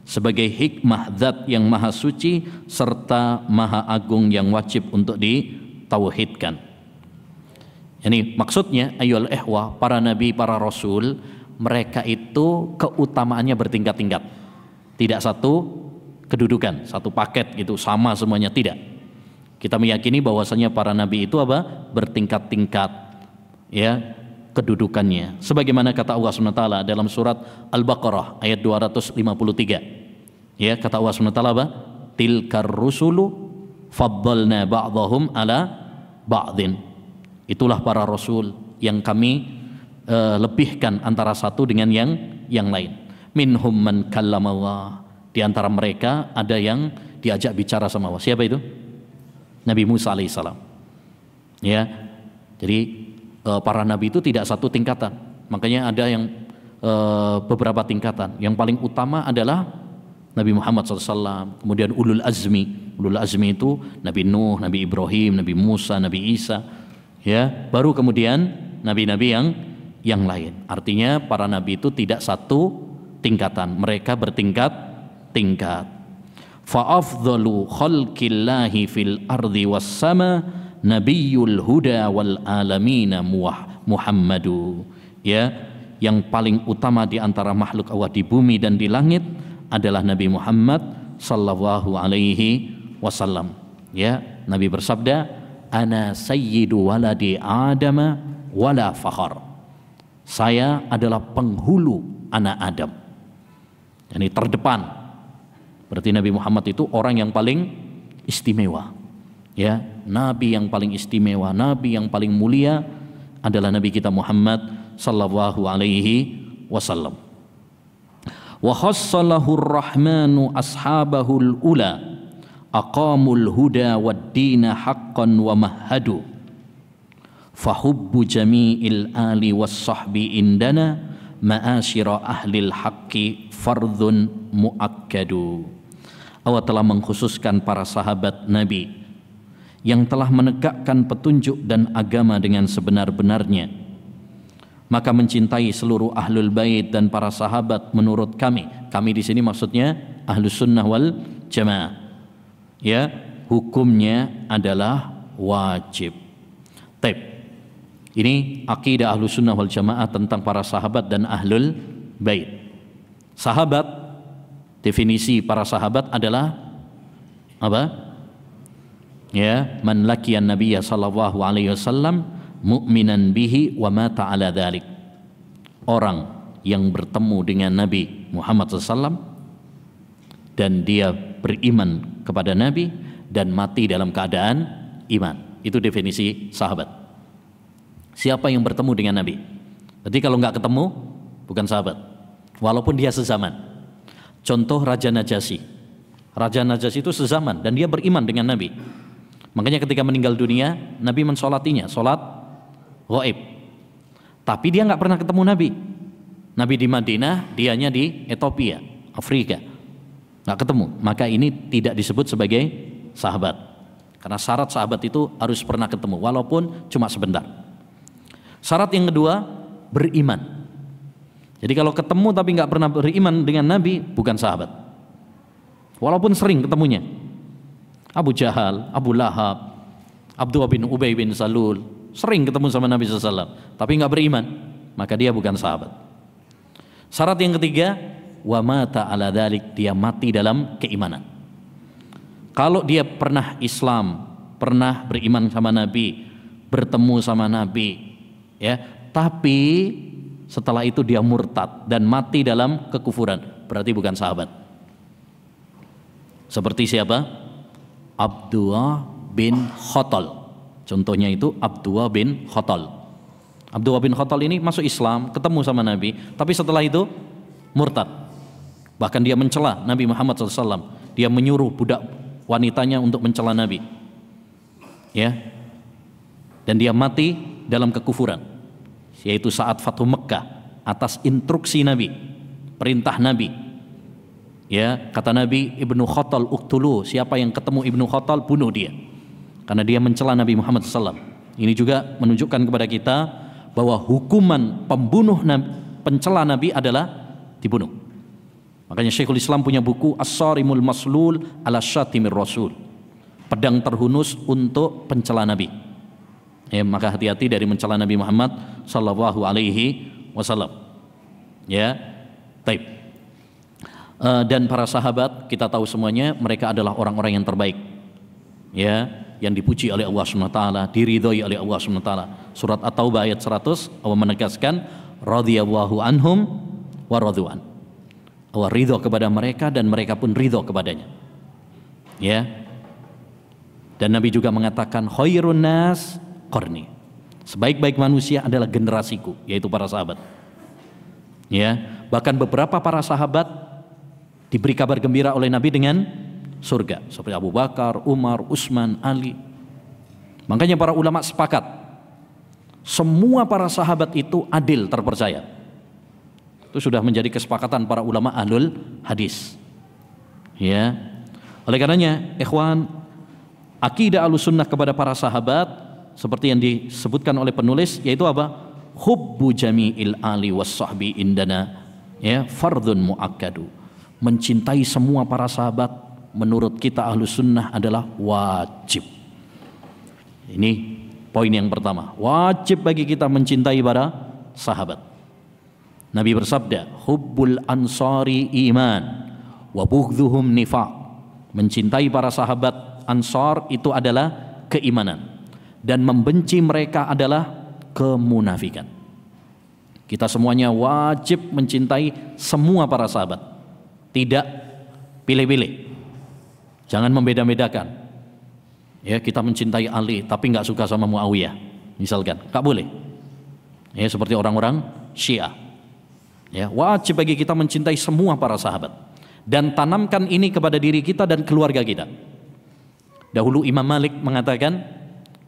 sebagai hikmah zat yang maha suci serta maha agung yang wajib untuk ditauhidkan. Ini maksudnya ayyuhal ikhwah, para nabi, para rasul, mereka itu keutamaannya bertingkat-tingkat. Tidak satu kedudukan, satu paket gitu sama semuanya, tidak. Kita meyakini bahwasanya para nabi itu apa? Bertingkat-tingkat, ya, kedudukannya. Sebagaimana kata Allah SWT dalam surat Al-Baqarah ayat 253. Ya, kata Allah SWT apa? Tilkar rusulu faddalna ba'dahum ala ba'din. Itulah para rasul yang kami lebihkan antara satu dengan yang lain. Minhum man kallamallah. Di antara mereka ada yang diajak bicara sama Allah. Siapa itu? Nabi Musa alaihissalam. Ya, jadi para nabi itu tidak satu tingkatan. Makanya ada yang beberapa tingkatan. Yang paling utama adalah Nabi Muhammad SAW. Kemudian ulul azmi. Ulul azmi itu Nabi Nuh, Nabi Ibrahim, Nabi Musa, Nabi Isa. Ya, baru kemudian nabi-nabi yang lain. Artinya para nabi itu tidak satu tingkatan, mereka bertingkat-tingkat. Fa afdalu khalqillahi fil ardi was sama nabiyul huda wal alamina Muhammadu. Ya, yang paling utama di antara makhluk Allah di bumi dan di langit adalah Nabi Muhammad sallallahu alaihi wasallam. Ya, Nabi bersabda, ana sayyidu waladi Adama wala fakhar. Saya adalah penghulu anak Adam. Ini terdepan. Berarti Nabi Muhammad itu orang yang paling istimewa. Ya, nabi yang paling istimewa, nabi yang paling mulia adalah Nabi kita Muhammad sallallahu alaihi wasallam. Wa khassalahu ar-rahmanu ashabahul ula aqamul huda wad dina haqqan wa mahhadu fahubbu jami'il ali was sahbi indana ma'asyira ahlil haqqi fardhun muakkadu. Allah telah mengkhususkan para sahabat Nabi yang telah menegakkan petunjuk dan agama dengan sebenar-benarnya. Maka mencintai seluruh ahlul bait dan para sahabat menurut kami di sini maksudnya ahlus sunnah wal jamaah. Ya, hukumnya adalah wajib. Taib. Ini akidah Ahlus Sunnah wal Jamaah tentang para sahabat dan ahlul bait. Sahabat, definisi para sahabat adalah apa? Ya, man laqiyan nabiyya sallallahu alaihi wasallam mu'minan bihi wa mata ala dzalik. Orang yang bertemu dengan Nabi Muhammad SAW dan dia beriman kepada Nabi dan mati dalam keadaan iman. Itu definisi sahabat. Siapa yang bertemu dengan Nabi? Jadi kalau nggak ketemu bukan sahabat, walaupun dia sezaman. Contoh Raja Najasyi. Raja Najasyi itu sezaman dan dia beriman dengan Nabi. Makanya ketika meninggal dunia Nabi mensolatinya, solat ghaib. Tapi dia nggak pernah ketemu Nabi. Nabi di Madinah, dianya di Ethiopia, Afrika. Nggak ketemu, maka ini tidak disebut sebagai sahabat. Karena syarat sahabat itu harus pernah ketemu, walaupun cuma sebentar. Syarat yang kedua, beriman. Jadi kalau ketemu tapi nggak pernah beriman dengan Nabi, bukan sahabat. Walaupun sering ketemunya. Abu Jahal, Abu Lahab, Abdullah bin Ubay bin Salul, sering ketemu sama Nabi SAW, tapi nggak beriman, maka dia bukan sahabat. Syarat yang ketiga, wa mata ala dzalik, dia mati dalam keimanan. Kalau dia pernah Islam pernah beriman sama Nabi, bertemu sama Nabi, ya, tapi setelah itu dia murtad dan mati dalam kekufuran, berarti bukan sahabat. Seperti siapa? Abdullah bin Khattal. Contohnya itu Abdullah bin Khattal. Abdullah bin Khattal ini masuk Islam, ketemu sama Nabi, tapi setelah itu murtad. Bahkan dia mencela Nabi Muhammad SAW. Dia menyuruh budak wanitanya untuk mencela Nabi, ya, dan dia mati dalam kekufuran, yaitu saat Fathu Mekkah atas instruksi Nabi, perintah Nabi. Ya, kata Nabi, Ibnu Khattal uktulu, siapa yang ketemu Ibnu Khattal bunuh dia, karena dia mencela Nabi Muhammad SAW. Ini juga menunjukkan kepada kita bahwa hukuman pembunuh pencela Nabi adalah dibunuh. Makanya Syekhul Islam punya buku As-Sarimul Maslul ala Syatimir Rasul, pedang terhunus untuk pencela Nabi. Ya, maka hati-hati dari mencela Nabi Muhammad sallallahu alaihi wasallam. Ya, taib. Dan para sahabat kita tahu semuanya mereka adalah orang-orang yang terbaik. Ya, yang dipuji oleh Allah Subhanahu wa taala, diridhoi oleh Allah Subhanahu wa taala. Surat At-Taubah ayat 100 Allah menegaskan radhiyallahu anhum wa radhu'an. Allah ridho kepada mereka dan mereka pun ridho kepadanya. Ya. Dan Nabi juga mengatakan khairun nas qarni. Sebaik-baik manusia adalah generasiku, yaitu para sahabat. Ya, bahkan beberapa para sahabat diberi kabar gembira oleh Nabi dengan surga, seperti Abu Bakar, Umar, Utsman, Ali. Makanya para ulama sepakat semua para sahabat itu adil, terpercaya. Itu sudah menjadi kesepakatan para ulama ahlul hadis. Ya. Oleh karenanya, ikhwan, akidah Ahlussunnah kepada para sahabat seperti yang disebutkan oleh penulis, yaitu apa? Hubbu jami'il ali was sahbi indana, ya, fardhun muakkadu. Mencintai semua para sahabat menurut kita Ahlussunnah adalah wajib. Ini poin yang pertama. Wajib bagi kita mencintai para sahabat. Nabi bersabda, hubbul ansari iman wa bughdhuhum nifaq. Mencintai para sahabat Ansar itu adalah keimanan, dan membenci mereka adalah kemunafikan. Kita semuanya wajib mencintai semua para sahabat, tidak pilih-pilih. Jangan membeda-bedakan. Ya, kita mencintai Ali tapi nggak suka sama Muawiyah, misalkan, nggak boleh. Ya, seperti orang-orang Syiah. Ya, wajib bagi kita mencintai semua para sahabat dan tanamkan ini kepada diri kita dan keluarga kita. Dahulu Imam Malik mengatakan,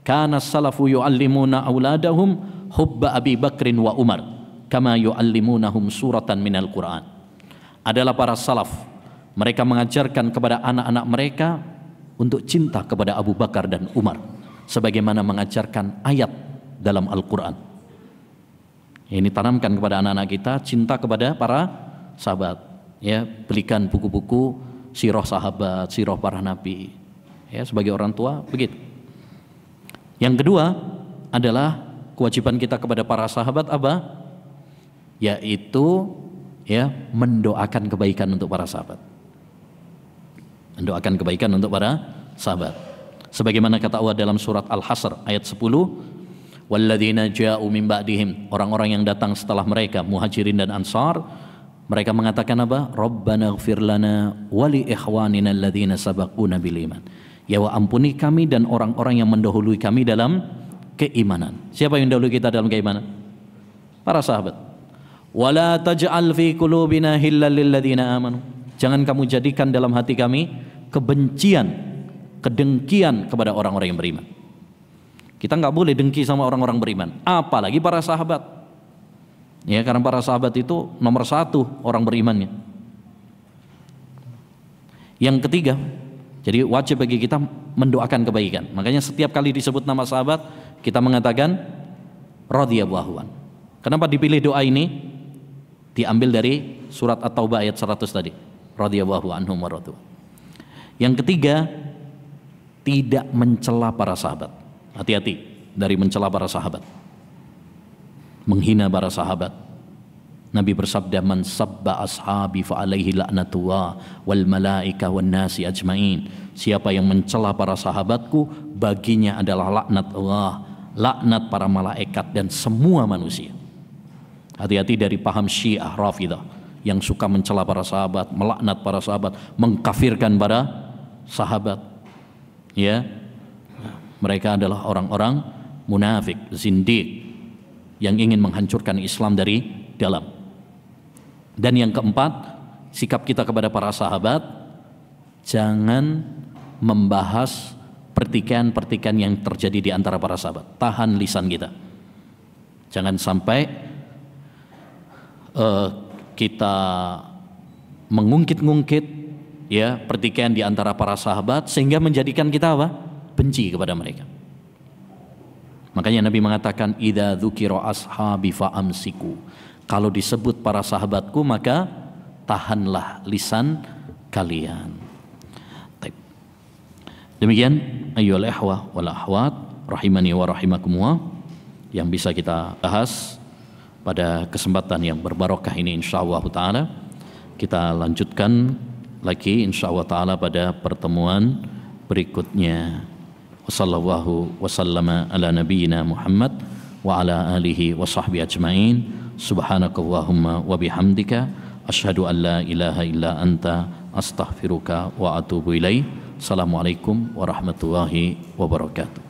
kana salafu yu'allimuna auladahum hubba Abi Bakrin wa Umar kama yu'allimunahum suratan minal Qur'an. Adalah para salaf, mereka mengajarkan kepada anak-anak mereka untuk cinta kepada Abu Bakar dan Umar sebagaimana mengajarkan ayat dalam Al-Qur'an. Ini tanamkan kepada anak-anak kita cinta kepada para sahabat. Ya, belikan buku-buku sirah sahabat, sirah para nabi. Ya, sebagai orang tua begitu. Yang kedua adalah kewajiban kita kepada para sahabat apa? Yaitu ya, mendoakan kebaikan untuk para sahabat. Mendoakan kebaikan untuk para sahabat. Sebagaimana kata Allah dalam surat Al-Hasr ayat 10, walladzina ja'u min ba'dihim, orang-orang yang datang setelah mereka, Muhajirin dan Ansar, mereka mengatakan apa? Rabbana ighfir lana wa li ikhwanina alladzina sabaquna bil iman. Ya Allah, ampuni kami dan orang-orang yang mendahului kami dalam keimanan. Siapa yang dahului kita dalam keimanan? Para sahabat. Wala taj'al fi qulubina hillal lil ladzina amanu. Jangan kamu jadikan dalam hati kami kebencian, kedengkian kepada orang-orang yang beriman. Kita nggak boleh dengki sama orang-orang beriman, apalagi para sahabat. Ya, karena para sahabat itu nomor satu orang berimannya. Yang ketiga, jadi wajib bagi kita mendoakan kebaikan. Makanya setiap kali disebut nama sahabat, kita mengatakan radhiyallahu an. Kenapa dipilih doa ini? Diambil dari surat At-Taubah ayat 100 tadi. Radhiyallahu anhum wa radu. Yang ketiga, tidak mencela para sahabat. Hati-hati dari mencela para sahabat, menghina para sahabat. Nabi bersabda, man sabba ashabi fa alaihi la'natullah wal malaika wan nasi ajmain. Siapa yang mencela para sahabatku, baginya adalah laknat Allah, laknat para malaikat dan semua manusia. Hati-hati dari paham Syiah Rafidah yang suka mencela para sahabat, melaknat para sahabat, mengkafirkan para sahabat. Ya, mereka adalah orang-orang munafik, zindiq, yang ingin menghancurkan Islam dari dalam. Dan yang keempat, sikap kita kepada para sahabat, jangan membahas pertikaian-pertikaian yang terjadi di antara para sahabat. Tahan lisan kita. Jangan sampai kita mengungkit-ungkit ya pertikaian di antara para sahabat sehingga menjadikan kita apa? Benci kepada mereka. Makanya Nabi mengatakan idza dzukira ashabi fa'amsiku. Kalau disebut para sahabatku maka tahanlah lisan kalian. Demikian ayyuhal ikhwah wal akhwat rahimani wa rahimakumullah yang bisa kita bahas pada kesempatan yang berbarokah ini insyaallah taala. Kita lanjutkan lagi insyaallah taala pada pertemuan berikutnya. Wassallallahu wasallama ala nabiyyina Muhammad wa ala alihi wa sahbihi ajmain. Subhanakallahumma wa bihamdika asyhadu an la ilaha illa anta astaghfiruka wa atubu ilaik. Assalamualaikum warahmatullahi wabarakatuh.